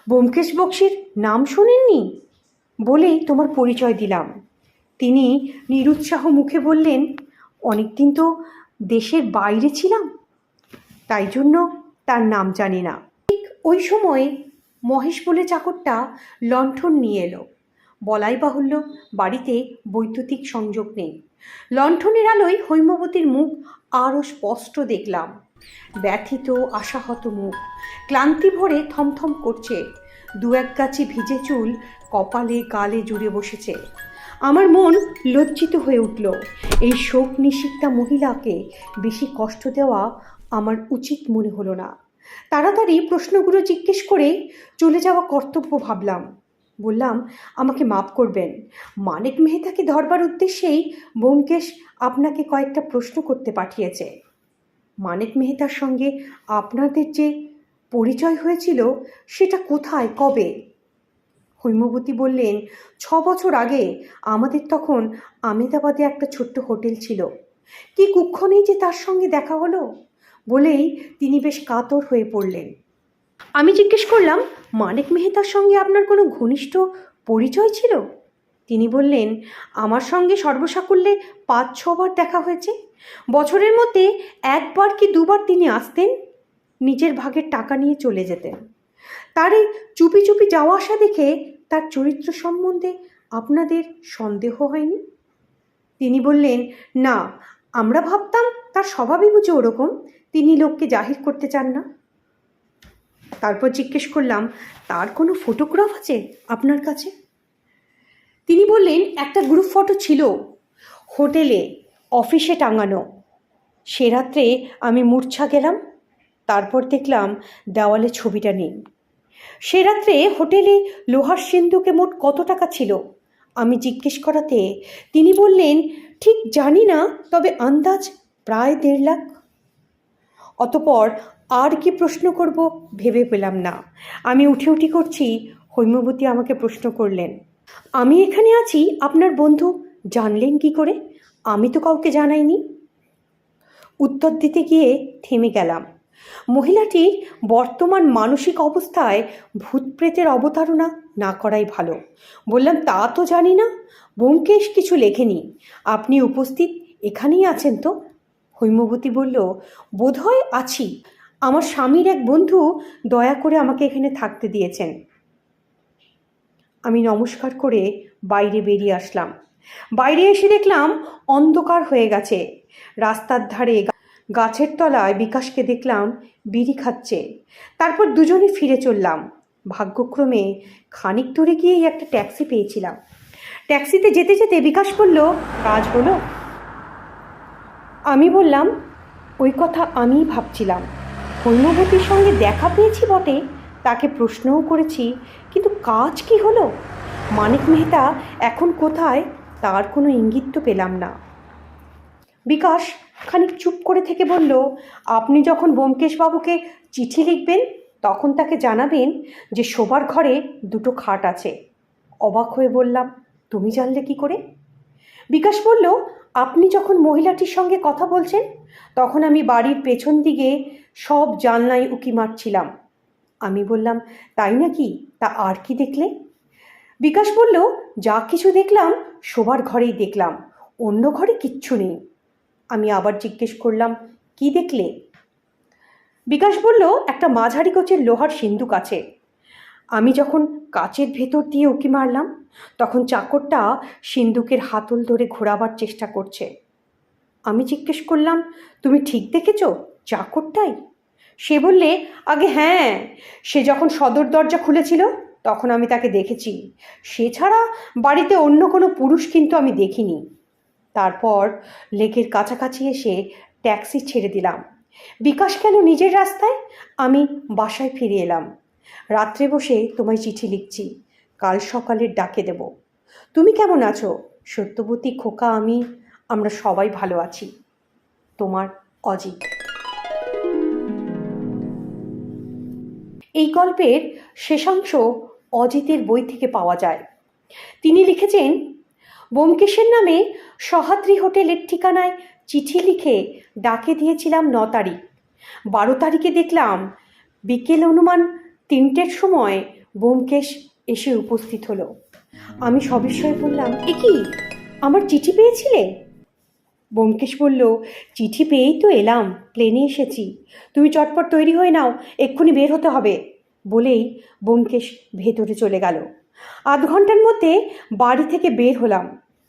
ব্যোমকেশ বক্সীর নাম শোনেননি? বলেই তোমার পরিচয় দিলাম। তিনি নিরুৎসাহ মুখে বললেন, অনেকদিন তো দেশের বাইরে ছিলাম, তাই জন্য তার নাম জানি না। ঠিক ওই সময় মহেশ বলে চাকরটা লণ্ঠন নিয়ে এলো। বলাই বাহুল্য, বাড়িতে বৈদ্যুতিক সংযোগ নেই। লণ্ঠনের আলোয় হৈমবতীর মুখ আরও স্পষ্ট দেখলাম। ব্যথিত, আশাহত মুখ, ক্লান্তি ভরে থমথম করছে। 2-1 গাছি ভিজে চুল কপালে গালে জুড়ে বসেছে। আমার মন লজ্জিত হয়ে উঠল। এই শোক নিষিক্তা মহিলাকে বেশি কষ্ট দেওয়া আমার উচিত মনে হলো না। তাড়াতাড়ি প্রশ্নগুলো জিজ্ঞেস করে চলে যাওয়া কর্তব্য ভাবলাম। বললাম, আমাকে মাফ করবেন, মানিক মেহতাকে ধরবার উদ্দেশ্যেই ব্যোমকেশ আপনাকে কয়েকটা প্রশ্ন করতে পাঠিয়েছে। মানিক মেহতার সঙ্গে আপনাদের যে পরিচয় হয়েছিল, সেটা কোথায়, কবে? হৈমবতী বললেন, 6 বছর আগে। আমাদের তখন আমেদাবাদে একটা ছোট্ট হোটেল ছিল। কি কুক্ষণেই যে তার সঙ্গে দেখা হলো, বলেই তিনি বেশ কাতর হয়ে পড়লেন। আমি জিজ্ঞেস করলাম, মানিক মেহতার সঙ্গে আপনার কোনো ঘনিষ্ঠ পরিচয় ছিল? তিনি বললেন, আমার সঙ্গে সর্বসাকুল্যে 5-6 বার দেখা হয়েছে। বছরের মধ্যে 1 বার কি 2 বার তিনি আসতেন, নিজের ভাগের টাকা নিয়ে চলে যেতেন। তার এই চুপি চুপি যাওয়া আসা দেখে তার চরিত্র সম্বন্ধে আপনাদের সন্দেহ হয়নি? তিনি বললেন, না, আমরা ভাবতাম তার স্বভাবই বুঝি ওরকম, তিনি লোককে জাহির করতে চান না। তারপর জিজ্ঞেস করলাম, তার কোনো ফটোগ্রাফ আছে আপনার কাছে? তিনি বললেন, একটা গ্রুপ ফটো ছিল, হোটেলে অফিসে টাঙানো। সে রাত্রে আমি মূর্ছা গেলাম, তারপর দেখলাম দেওয়ালে ছবিটা নেই। সে রাত্রে হোটেলে লোহার সিন্ধুকে মোট কত টাকা ছিল আমি জিজ্ঞেস করাতে তিনি বললেন, ঠিক জানি না, তবে আন্দাজ প্রায় 1.5 লাখ। অতপর আর কি প্রশ্ন করব ভেবে পেলাম না। আমি উঠি করছি, হৈমবতী আমাকে প্রশ্ন করলেন, আমি এখানে আছি আপনার বন্ধু জানলেন কি করে? আমি তো কাউকে জানাইনি। উত্তর দিতে গিয়ে থেমে গেলাম। মহিলাটির বর্তমান মানসিক অবস্থায় ভূতপ্রেতের অবতারণা না করাই ভালো। বললাম, তা তো জানি না, ব্যোমকেশ কিছু লেখেনি। আপনি উপস্থিত এখানেই আছেন তো? হৈমবতী বলল, বোধহয় আছি। আমার স্বামীর এক বন্ধু দয়া করে আমাকে এখানে থাকতে দিয়েছেন। আমি নমস্কার করে বাইরে বেরিয়ে আসলাম। বাইরে এসে দেখলাম অন্ধকার হয়ে গেছে। রাস্তার ধারে গাছের তলায় বিকাশকে দেখলাম বিড়ি খাচ্ছে। তারপর দুজনে ফিরে চললাম। ভাগ্যক্রমে খানিক দূরে গিয়েই একটা ট্যাক্সি পেয়েছিলাম। ট্যাক্সিতে যেতে যেতে বিকাশ বলল, কাজ হলো? আমি বললাম, ওই কথা আমিই ভাবছিলাম। হৈমবতীর সঙ্গে দেখা পেয়েছি বটে, তাকে প্রশ্নও করেছি, কিন্তু কাজ কি হলো? মানিক মেহতা এখন কোথায় তার কোনো ইঙ্গিত তো পেলাম না। বিকাশ খানিক চুপ করে থেকে বলল, আপনি যখন ব্যোমকেশবাবুকে চিঠি লিখবেন তখন তাকে জানাবেন যে শোবার ঘরে দুটো খাট আছে। অবাক হয়ে বললাম, তুমি জানলে কি করে? বিকাশ বলল, আপনি যখন মহিলাটির সঙ্গে কথা বলছেন তখন আমি বাড়ির পেছন দিকে সব জানলায় উঁকি মারছিলাম। আমি বললাম, তাই নাকি? তা আর কি দেখলে? বিকাশ বলল, যা কিছু দেখলাম শোবার ঘরেই দেখলাম, অন্য ঘরে কিচ্ছু নেই। আমি আবার জিজ্ঞেস করলাম, কি দেখলে? বিকাশ বলল, একটা মাঝারি গোছের লোহার সিন্দুক আছে। আমি যখন কাচের ভেতর দিয়ে উঁকি মারলাম তখন চাকরটা সিন্দুকের হাতল ধরে ঘোরাবার চেষ্টা করছে। আমি জিজ্ঞেস করলাম, তুমি ঠিক দেখেছ চাকরটাই? সে বললে, আগে হ্যাঁ, সে যখন সদর দরজা খুলেছিল তখন আমি তাকে দেখেছি। সে ছাড়া বাড়িতে অন্য কোনো পুরুষ কিন্তু আমি দেখিনি। তারপর লেকের কাছাকাছি এসে ট্যাক্সি ছেড়ে দিলাম। বিকাশ গেল নিজের রাস্তায়, আমি বাসায় ফিরে এলাম। রাত্রে বসে তোমায় চিঠি লিখছি, কাল সকালের ডাকে দেব। তুমি কেমন আছো? সত্যবতী, খোকা, আমরা সবাই ভালো আছি। তোমার অজিত। এই গল্পের শেষাংশ অজিতের বই থেকে পাওয়া যায়। তিনি লিখেছেন, ব্যোমকেশের নামে সহাদ্রি হোটেলের ঠিকানায় চিঠি লিখে ডাকে দিয়েছিলাম 9 তারিখ। 12 তারিখে দেখলাম বিকেল অনুমান 3টের সময় ব্যোমকেশ এসে উপস্থিত হলো। আমি সবিস্ময়ে বললাম, এ কি, আমার চিঠি পেয়েছিলে? ব্যোমকেশ বলল, চিঠি পেয়েই তো এলাম, প্লেনে এসেছি। তুমি চটপট তৈরি হয়ে নাও, এক্ষুনি বের হতে হবে। বলেই ব্যোমকেশ ভেতরে চলে গেল। আধ ঘন্টার মধ্যে বাড়ি থেকে বের হলাম।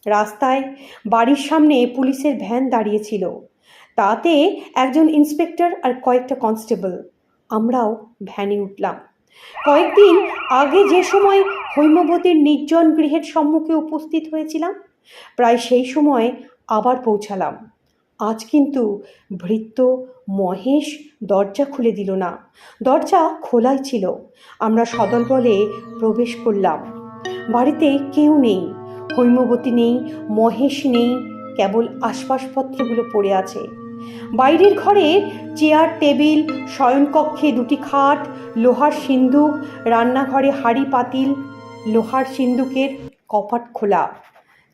রাস্তায় বাড়ির সামনে পুলিশের ভ্যান দাঁড়িয়েছিল, তাতে একজন ইন্সপেক্টর আর কয়েকটা কনস্টেবল। আমরাও ভ্যানে উঠলাম। কয়েকদিন আগে যে সময় হৈমবতীর নির্জন গৃহের সম্মুখে উপস্থিত হয়েছিলাম, প্রায় সেই সময় আবার পৌঁছালাম। আজ কিন্তু ভৃত্য মহেশ দরজা খুলে দিল না, দরজা খোলাই ছিল। আমরা সদলবলে প্রবেশ করলাম। বাড়িতে কেউ নেই, হৈমবতী নেই, মহেশ নেই, কেবল আসবাবপত্রগুলো পড়ে আছে। বাইরের ঘরে চেয়ার টেবিল, শয়নকক্ষে 2টি খাট, লোহার সিন্দুক, রান্নাঘরে হাঁড়ি পাতিল, লোহার সিন্দুকের কপাট খোলা,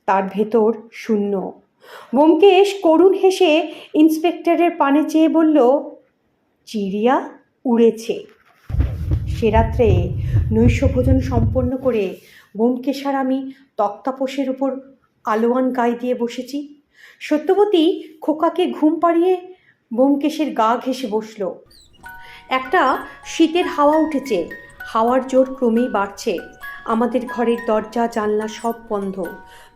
তার ভেতর শূন্য। ব্যোমকেশ করুণ হেসে ইন্সপেক্টরের পানে চেয়ে বলল, চিড়িয়া উড়েছে। সে রাত্রে নৈশভোজন সম্পন্ন করে ব্যোমকেশ আর আমি তক্তাপোষের উপর আলোয়ান গায়ে দিয়ে বসেছি। সত্যবতী খোকাকে ঘুম পাড়িয়ে ব্যোমকেশের গা ঘেঁষে বসল। একটা শীতের হাওয়া উঠেছে, হাওয়ার জোর ক্রমেই বাড়ছে। আমাদের ঘরের দরজা জানলা সব বন্ধ,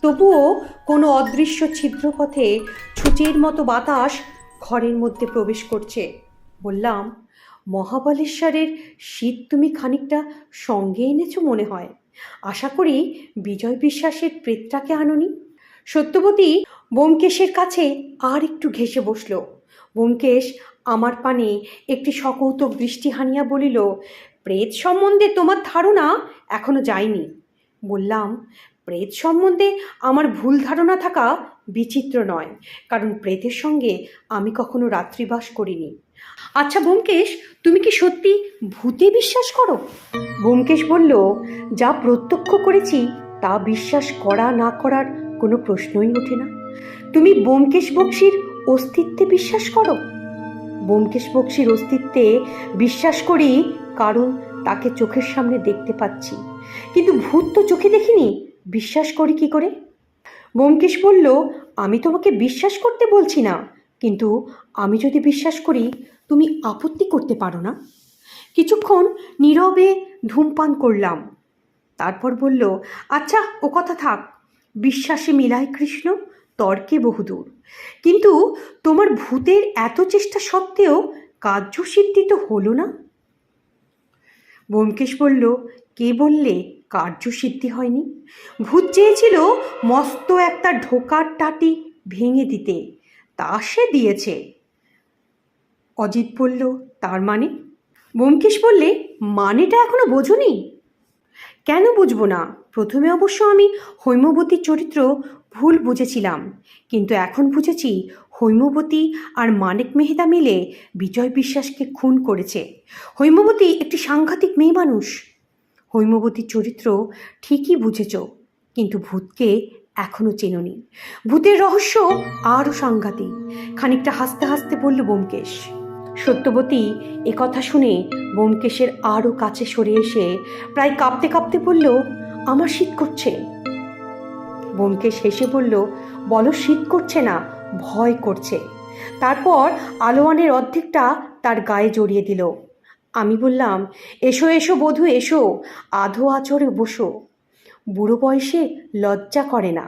তবুও কোনো অদৃশ্য ছিদ্রপথে ছুঁচের মতো বাতাস ঘরের মধ্যে প্রবেশ করছে। বললাম, মহাবালেশ্বরের শীত তুমি খানিকটা সঙ্গে এনেছো মনে হয়। আশা করি বিজয় বিশ্বাসের প্রেতটাকে আনোনি। সত্যবতী ব্যোমকেশের কাছে আর একটু ঘেঁষে বসল। ব্যোমকেশ আমার পানে একটি সকৌতুক দৃষ্টি হানিয়া বলিল, প্রেত সম্বন্ধে তোমার ধারণা এখনো যায়নি। বললাম, প্রেত সম্বন্ধে আমার ভুল ধারণা থাকা বিচিত্র নয়, কারণ প্রেতের সঙ্গে আমি কখনো রাত্রিবাস করিনি। আচ্ছা ব্যোমকেশ, তুমি কি সত্যি ভূতে বিশ্বাস করো? ব্যোমকেশ বলল, যা প্রত্যক্ষ করেছি তা বিশ্বাস করা না করার কোনো প্রশ্নই ওঠে না। তুমি ব্যোমকেশ বক্সীর অস্তিত্বে বিশ্বাস করো? ব্যোমকেশ বক্সীর অস্তিত্বে বিশ্বাস করি, কারণ তাকে চোখের সামনে দেখতে পাচ্ছি, কিন্তু ভূত তো চোখে দেখিনি, বিশ্বাস করি কি করে? ব্যোমকেশ বলল, আমি তোমাকে বিশ্বাস করতে বলছি না, কিন্তু আমি যদি বিশ্বাস করি তুমি আপত্তি করতে পারো না। কিছুক্ষণ নীরবে ধূমপান করলাম। তারপর বলল, আচ্ছা ও কথা থাক, বিশ্বাসে মিলায় কৃষ্ণ, তর্কে বহুদূর। কিন্তু তোমার ভূতের এত চেষ্টা সত্ত্বেও কার্যসিদ্ধি তো হলো না। ব্যোমকেশ বলল, কে বললে কার্যসিদ্ধি হয়নি? ভূত চেয়েছিল মস্ত একটা ঢোকার টাটি ভেঙে দিতে, তা সে দিয়েছে। অজিত বলল, তার মানে? ব্যোমকেশ বললে, মানেটা এখনো বোঝনি? কেন বুঝবো না? প্রথমে অবশ্য আমি হৈমবতীর চরিত্র ভুল বুঝেছিলাম, কিন্তু এখন বুঝেছি হৈমবতী আর মানিক মেহতা মিলে বিজয় বিশ্বাসকে খুন করেছে। হৈমবতী একটি সাংঘাতিক মেয়ে মানুষ। হৈমবতীর চরিত্র ঠিকই বুঝেছ, কিন্তু ভূতকে এখনও চেননি। ভূতের রহস্য আরও সাংঘাতিক। খানিকটা হাসতে হাসতে বলল ব্যোমকেশ। সত্যবতী কথা শুনে ব্যোমকেশের আরও কাছে সরে এসে প্রায় কাঁপতে কাঁপতে বলল, আমার শীত করছে। ব্যোমকেশ হেসে বলল, বলো শীত করছে না, ভয় করছে। তারপর আলোয়ানের অর্ধেকটা তার গায়ে জড়িয়ে দিল। আমি বললাম, এসো এসো বধূ এসো, আধো আচরে বসো, বুড়ো বয়সে লজ্জা করে না।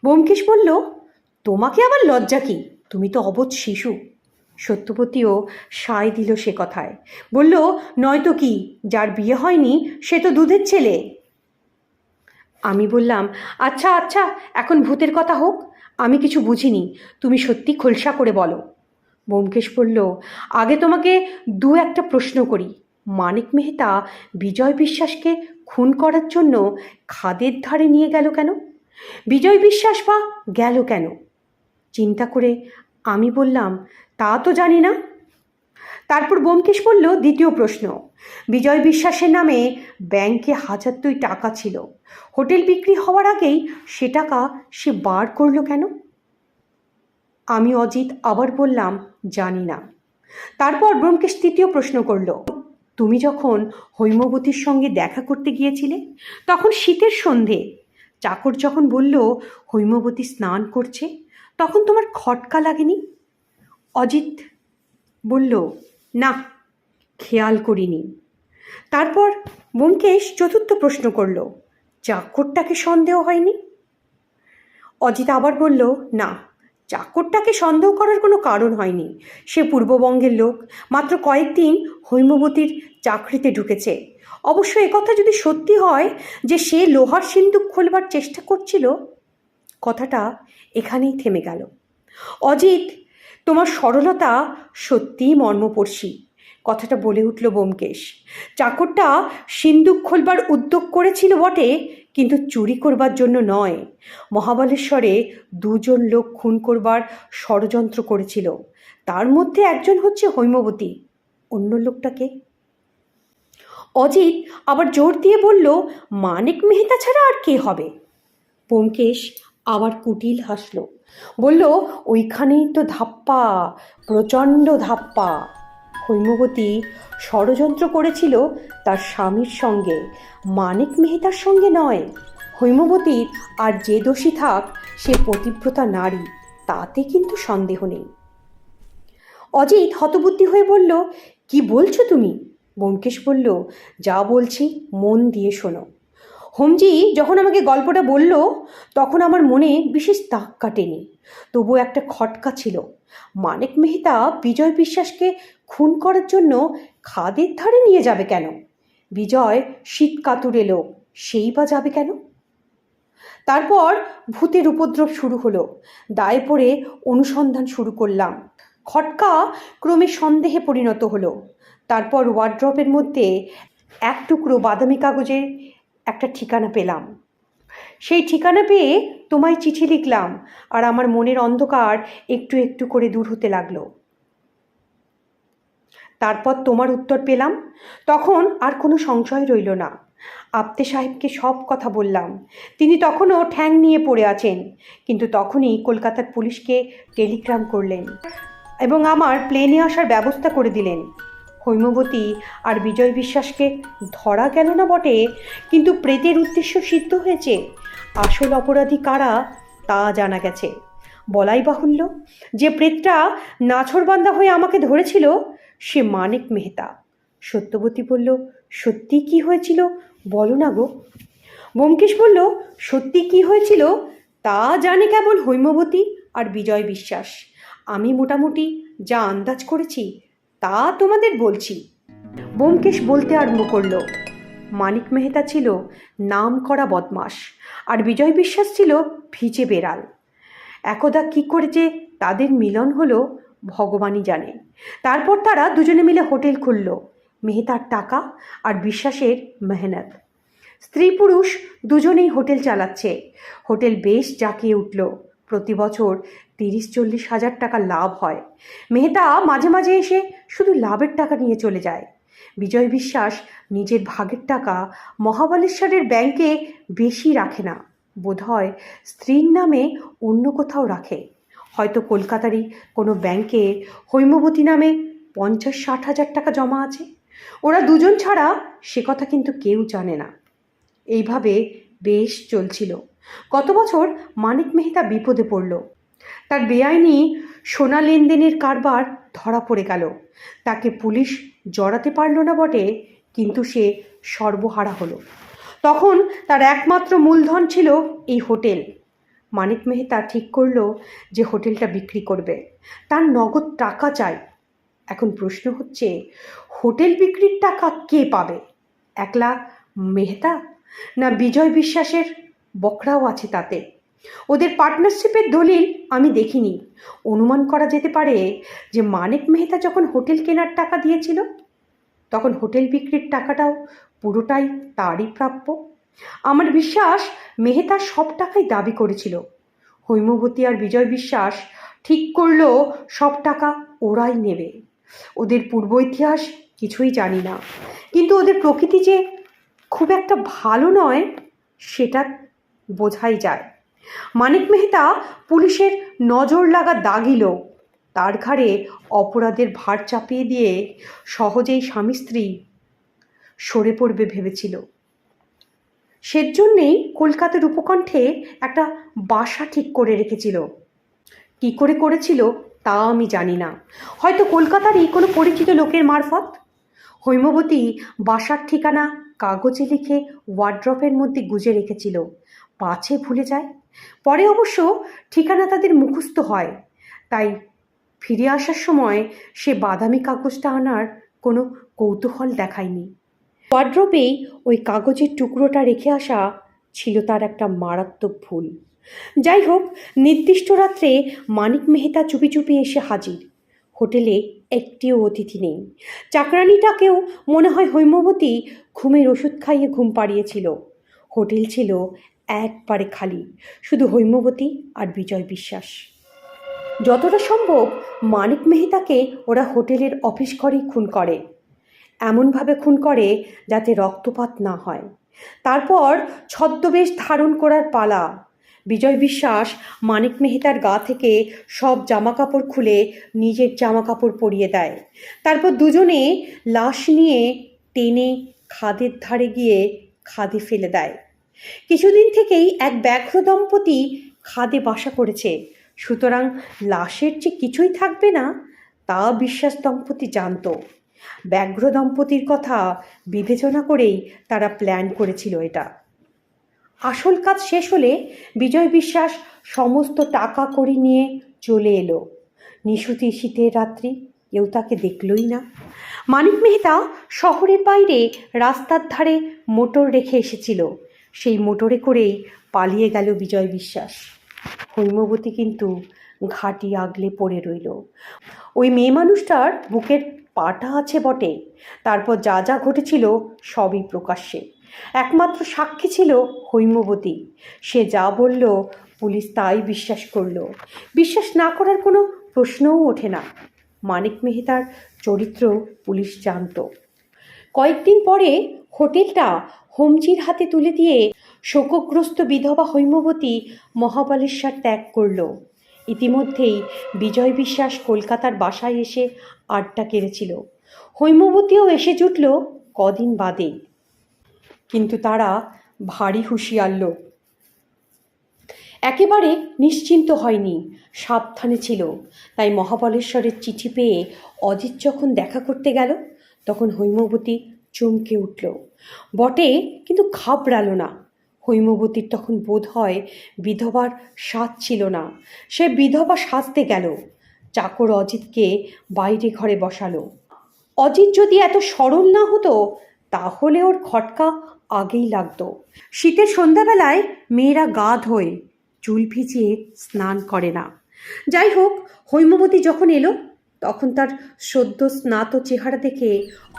ব্যোমকেশ বলল, তোমাকে আবার লজ্জা কি? তুমি তো অবোধ শিশু। সত্যবতীও সায় দিল সে কথায়, বলল, নয়তো কি, যার বিয়ে হয়নি সে তো দুধের ছেলে। আমি বললাম, আচ্ছা আচ্ছা, এখন ভূতের কথা হোক, আমি কিছু বুঝিনি, তুমি সত্যি খোলসা করে বলো। ব্যোমকেশ বলল, আগে তোমাকে দু একটা প্রশ্ন করি। মানিক মেহতা বিজয় বিশ্বাসকে খুন করার জন্য খাদের ধারে নিয়ে গেল কেন? বিজয় বিশ্বাস বা গেল কেন? চিন্তা করে আমি বললাম, তা তো জানি না। তারপর ব্যোমকেশ বলল, দ্বিতীয় প্রশ্ন, বিজয় বিশ্বাসের নামে ব্যাংকে 1002 টাকা ছিল, হোটেল বিক্রি হওয়ার আগেই সে টাকা সে বার করলো কেন? আমি অজিত আবার বললাম, জানি না। তারপর ব্যোমকেশ তৃতীয় প্রশ্ন করল, তুমি যখন হৈমবতীর সঙ্গে দেখা করতে গিয়েছিলে তখন শীতের সন্ধে, চাকর যখন বলল হৈমবতী স্নান করছে, তখন তোমার খটকা লাগেনি? অজিত বলল, না, খেয়াল করিনি। তারপর ব্যোমকেশ চতুর্থ প্রশ্ন করল, চাকরটাকে সন্দেহ হয়নি? অজিত আবার বলল, না, চাকরটাকে সন্দেহ করার কোনো কারণ হয়নি। সে পূর্ববঙ্গের লোক, মাত্র কয়েকদিন হৈমবতীর চাকরিতে ঢুকেছে। অবশ্য একথা যদি সত্যি হয় যে সে লোহার সিন্দুক খোলবার চেষ্টা করছিল। কথাটা এখানেই থেমে গেল। অজিত, তোমার সরলতা সত্যিই মর্মস্পর্শী, কথাটা বলে উঠল ব্যোমকেশ। চাকরটা সিন্দুক খোলবার উদ্যোগ করেছিল বটে, কিন্তু চুরি করবার জন্য নয়। মহাবালেশ্বরে 2 জন লোক খুন করবার ষড়যন্ত্র করেছিল, তার মধ্যে একজন হচ্ছে হৈমবতী, অন্য লোকটাকে? অজিত আবার জোর দিয়ে বলল, মানিক মেহতা ছাড়া আর কে হবে? ব্যোমকেশ আবার কুটিল হাসল, বলল, ওইখানেই তো ধাপ্পা, প্রচণ্ড ধাপ্পা। হৈমবতী ষড়যন্ত্র করেছিল তার স্বামীর সঙ্গে, মানিক মেহতার সঙ্গে নয়। হৈমবতীর আর যে দোষী থাক, সে পতিব্রতা নারী, তাতে কিন্তু সন্দেহ নেই। অজিত হতবুদ্ধি হয়ে বলল, কি বলছো তুমি? ব্যোমকেশ বলল, যা বলছি মন দিয়ে শোনো। হোমজি যখন আমাকে গল্পটা বলল তখন আমার মনে বিশেষ দাগ কাটেনি, তবু একটা খটকা ছিল। মানিক মেহতা বিজয় বিশ্বাসকে খুন করার জন্য খাদের ধারে নিয়ে যাবে কেন? বিজয় শীতকাতুরে লোক, সেই বা যাবে কেন? তারপর ভূতের উপদ্রব শুরু হলো। দায়ে পড়ে অনুসন্ধান শুরু করলাম। খটকা ক্রমে সন্দেহে পরিণত হলো। তারপর ওয়ার্ড্রপের মধ্যে এক টুকরো বাদামি কাগজের একটা ঠিকানা পেলাম। সেই ঠিকানা পেয়ে তোমায় চিঠি লিখলাম, আর আমার মনের অন্ধকার একটু একটু করে দূর হতে লাগলো। তারপর তোমার উত্তর পেলাম, তখন আর কোনো সংশয় রইল না। আপ্তে সাহেবকে সব কথা বললাম। তিনি তখনও ঠ্যাং নিয়ে পড়ে আছেন, কিন্তু তখনই কলকাতার পুলিশকে টেলিগ্রাম করলেন এবং আমার প্লেনে আসার ব্যবস্থা করে দিলেন। হৈমবতী আর বিজয় বিশ্বাসকে ধরা গেল না বটে, কিন্তু প্রেতের উদ্দেশ্য সিদ্ধ হয়েছে। আসল অপরাধী কারা তা জানা গেছে। বলাই বাহুল্য, যে প্রেতটা নাছোড়বান্দা হয়ে আমাকে ধরেছিল সে মানিক মেহতা। সত্যবতী বলল, সত্যি কি হয়েছিল বলো না গো। ব্যোমকেশ বলল, সত্যি কি হয়েছিল তা জানে কেবল হৈমবতী আর বিজয় বিশ্বাস। আমি মোটামুটি যা আন্দাজ করেছি তা তোমাদের বলছি। ব্যোমকেশ বলতে আরম্ভ করল, মানিক মেহতা ছিল নাম করা বদমাস, আর বিজয় বিশ্বাস ছিল ভিজে বেড়াল। একদা কী করে যে তাদের মিলন হলো ভগবানই জানে। তারপর তারা দুজনে মিলে হোটেল খুলল। মেহতার টাকা আর বিশ্বাসের মেহনত। স্ত্রী পুরুষ দুজনেই হোটেল চালাচ্ছে। হোটেল বেশ জাঁকিয়ে উঠল। প্রতি বছর 30-40 হাজার টাকা লাভ হয়। মেহতা মাঝে মাঝে এসে শুধু লাভের টাকা নিয়ে চলে যায়। বিজয় বিশ্বাস নিজের ভাগের টাকা মহাবালেশ্বরের ব্যাংকে বেশি রাখে না, বোধহয় স্ত্রীর নামে অন্য কোথাও রাখে। হয়তো কলকাতারই কোনো ব্যাংকে হৈমবতী নামে 50-60 হাজার টাকা জমা আছে। ওরা দুজন ছাড়া সে কথা কিন্তু কেউ জানে না। এইভাবে বেশ চলছিল। গত বছর মানিক মেহতা বিপদে পড়ল। তার বেআইনি সোনা লেনদেনের কারবার ধরা পড়ে গেল। তাকে পুলিশ জড়াতে পারল না বটে, কিন্তু সে সর্বহারা হলো। তখন তার একমাত্র মূলধন ছিল এই হোটেল। মানিক মেহতা ঠিক করল যে হোটেলটা বিক্রি করবে। তার নগদ টাকা চাই। এখন প্রশ্ন হচ্ছে, হোটেল বিক্রির টাকা কে পাবে? একলা মেহতা, না বিজয় বিশ্বাসের বকরাও আছে তাতে? ওদের পার্টনারশিপের দলিল আমি দেখিনি। অনুমান করা যেতে পারে যে মানিক মেহতা যখন হোটেল কেনার টাকা দিয়েছিল, তখন হোটেল বিক্রির টাকাটাও পুরোটাই তারই প্রাপ্য। আমার বিশ্বাস মেহতা সব টাকাই দাবি করেছিল। হৈমবতী আর বিজয় বিশ্বাস ঠিক করলো সব টাকা ওরাই নেবে। ওদের পূর্ব ইতিহাস কিছুই জানি না, কিন্তু ওদের প্রকৃতি যে খুব একটা ভালো নয় সেটা বোঝাই যায়। মানিক মেহতা পুলিশের নজর লাগা দাগিল। তার ঘাড়ে অপরাধের ভার চাপিয়ে দিয়ে সহজেই স্বামী স্ত্রী সরে পড়বে ভেবেছিল। সেজন্যেই কলকাতার উপকণ্ঠে একটা বাসা ঠিক করে রেখেছিল। কী করে করেছিল তা আমি জানি না, হয়তো কলকাতারই কোনো পরিচিত লোকের মারফত। হৈমবতী বাসার ঠিকানা কাগজে লিখে ওয়ার্ড্রপের মধ্যে গুজে রেখেছিল, পাছে ভুলে যায়। পরে অবশ্য ঠিকানা তাদের মুখস্থ হয়, তাই ফিরে আসার সময় সে বাদামি কাগজটা আনার কোনো কৌতূহল দেখায়নি। ওয়ার্ড্রপেই ওই কাগজের টুকরোটা রেখে আসা ছিল তার একটা মারাত্মক ভুল। যাই হোক, নির্দিষ্ট রাত্রে মানিক মেহতা চুপি চুপি এসে হাজির। হোটেলে একটিও অতিথি নেই। চাকরানিটাকেও মনে হয় হৈমবতী ঘুমের ওষুধ খাইয়ে ঘুম পাড়িয়েছিল। হোটেল ছিল একবারে খালি, শুধু হৈমবতী আর বিজয় বিশ্বাস। যতটা সম্ভব মানিক মেহতাকে ওরা হোটেলের অফিস ঘরেই খুন করে। এমনভাবে খুন করে যাতে রক্তপাত না হয়। তারপর ছদ্মবেশ ধারণ করার পালা। বিজয় বিশ্বাস মানিক মেহতার গা থেকে সব জামাকাপড় খুলে নিজের জামাকাপড় পরিয়ে দেয়। তারপর দুজনে লাশ নিয়ে টেনে খাদের ধারে গিয়ে খাদে ফেলে দেয়। কিছুদিন থেকেই এক ব্যাঘ্র দম্পতি খাদে বাসা করেছে, সুতরাং লাশের যে কিছুই থাকবে না তা বিশ্বাস দম্পতি জানত। ব্যাঘ্র দম্পতির কথা বিবেচনা করেই তারা প্ল্যান করেছিল এটা। আসল কাজ শেষ হলে বিজয় বিশ্বাস সমস্ত টাকা কড়ি নিয়ে চলে এলো। নিশুতি শীতের রাত্রি, কেউ তাকে দেখলই না। মানিক মেহতা শহরের বাইরে রাস্তার ধারে মোটর রেখে এসেছিল। সেই মোটরে করেই পালিয়ে গেল বিজয় বিশ্বাস। হৈমবতী কিন্তু ঘাটি আগলে পড়ে রইল। ওই মেয়ে মানুষটার বুকের পাটা আছে বটে। তারপর যা যা ঘটেছিল সবই প্রকাশ্যে। একমাত্র সাক্ষী ছিল হৈমবতী। সে যা বলল পুলিশ তাই বিশ্বাস করল। বিশ্বাস না করার কোনো প্রশ্নও ওঠে না। মানিক মেহতার চরিত্র পুলিশ জানত। কয়েকদিন পরে হোটেলটা হোমজির হাতে তুলে দিয়ে শোকগ্রস্ত বিধবা হৈমবতী মহাবালেশ্বর ত্যাগ করল। ইতিমধ্যেই বিজয় বিশ্বাস কলকাতার বাসায় এসে আড্ডা কেড়েছিল। হৈমবতীও এসে জুটল কদিন বাদে, কিন্তু তারা ভারী হুঁশিয়ার লোক। একেবারে নিশ্চিন্ত হয়নি, সাবধানে ছিল। তাই মহাবালেশ্বরের চিঠি পেয়ে অজিত যখন দেখা করতে গেল, তখন হৈমবতী চমকে উঠল বটে, কিন্তু ঘাবড়ালো না। হৈমবতীর তখন বোধ হয় বিধবার সাজ ছিল না। সে বিধবা সাজতে গেল। চাকর অজিতকে বাইরে ঘরে বসালো। অজিত যদি এত সরল না হতো তাহলে ওর খটকা আগেই লাগতো। শীতের সন্ধ্যাবেলায় মেয়েরা গা ধোয়, চুল ভিজিয়ে স্নান করে না। যাই হোক, হৈমবতী যখন এলো তখন তার সদ্য স্নাত চেহারা দেখে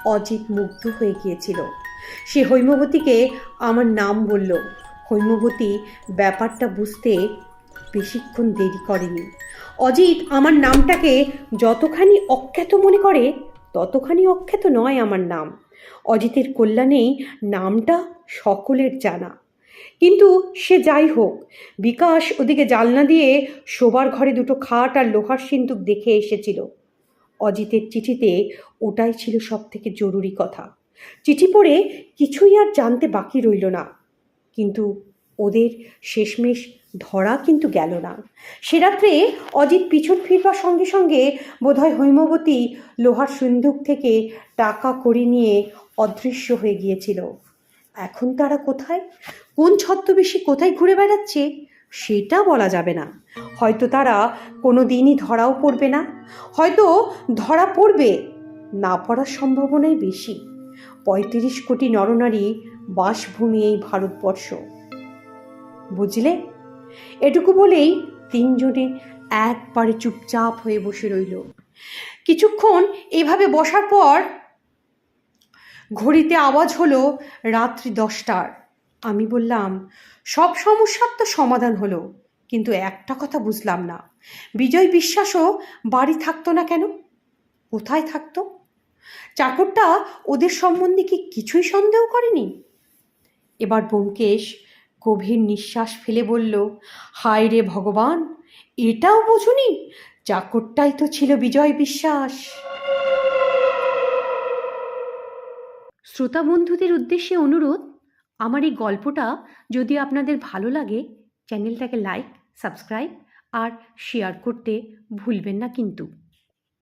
অজিত মুগ্ধ হয়ে গিয়েছিল। সে হৈমবতীকে আমার নাম বলল। হৈমবতী ব্যাপারটা বুঝতে বেশিক্ষণ দেরি করেনি। অজিত আমার নামটাকে যতখানি অখ্যাত মনে করে ততখানি অখ্যাত নয় আমার নাম। অজিতের কল্যাণেই নামটা সকলের জানা। কিন্তু সে যাই হোক, বিকাশ ওদিকে জানলা দিয়ে শোবার ঘরে দুটো খাট আর লোহার সিন্দুক দেখে এসেছিল। অজিতের চিঠিতে ওটাই ছিল সব থেকে জরুরি কথা। চিঠি পড়ে কিছুই আর জানতে বাকি রইল না। কিন্তু ওদের শেষমেশ ধরা কিন্তু গেল না। সে রাত্রে অজিত পিছন ফিরবার সঙ্গে সঙ্গে বোধহয় হৈমবতী লোহার সিন্দুক থেকে টাকা কড়ি নিয়ে অদৃশ্য হয়ে গিয়েছিল। এখন তারা কোথায়, কোন ছদ্মবেশে কোথায় ঘুরে বেড়াচ্ছে সেটা বলা যাবে না। হয়তো তারা কোনো দিনই ধরাও পড়বে না, হয়তো ধরা পড়বে, না পড়ার সম্ভাবনাই বেশি। ৩৫ কোটি নরনারী বাসভূমি এই ভারতবর্ষ, বুঝলে? এটুকু বলেই তিনজনে একবারে চুপচাপ হয়ে বসে রইল। কিছুক্ষণ এভাবে বসার পর ঘড়িতে আওয়াজ হলো রাত্রি 10টার। আমি বললাম, সব সমস্যার তো সমাধান হলো, কিন্তু একটা কথা বুঝলাম না, বিজয় বিশ্বাসও বাড়ি থাকতো না কেন? কোথায় থাকতো? চাকরটা ওদের সম্বন্ধে কি কিছুই সন্দেহ করেনি? এবার ব্যোমকেশ গভীর নিঃশ্বাস ফেলে বলল, হায় রে ভগবান, এটাও বোঝুনি? চাকরটাই তো ছিল বিজয় বিশ্বাস। শ্রোতা বন্ধুদের উদ্দেশ্যে অনুরোধ, আমার এই গল্পটা যদি আপনাদের ভালো লাগে চ্যানেলটাকে লাইক, সাবস্ক্রাইব আর শেয়ার করতে ভুলবেন না কিন্তু।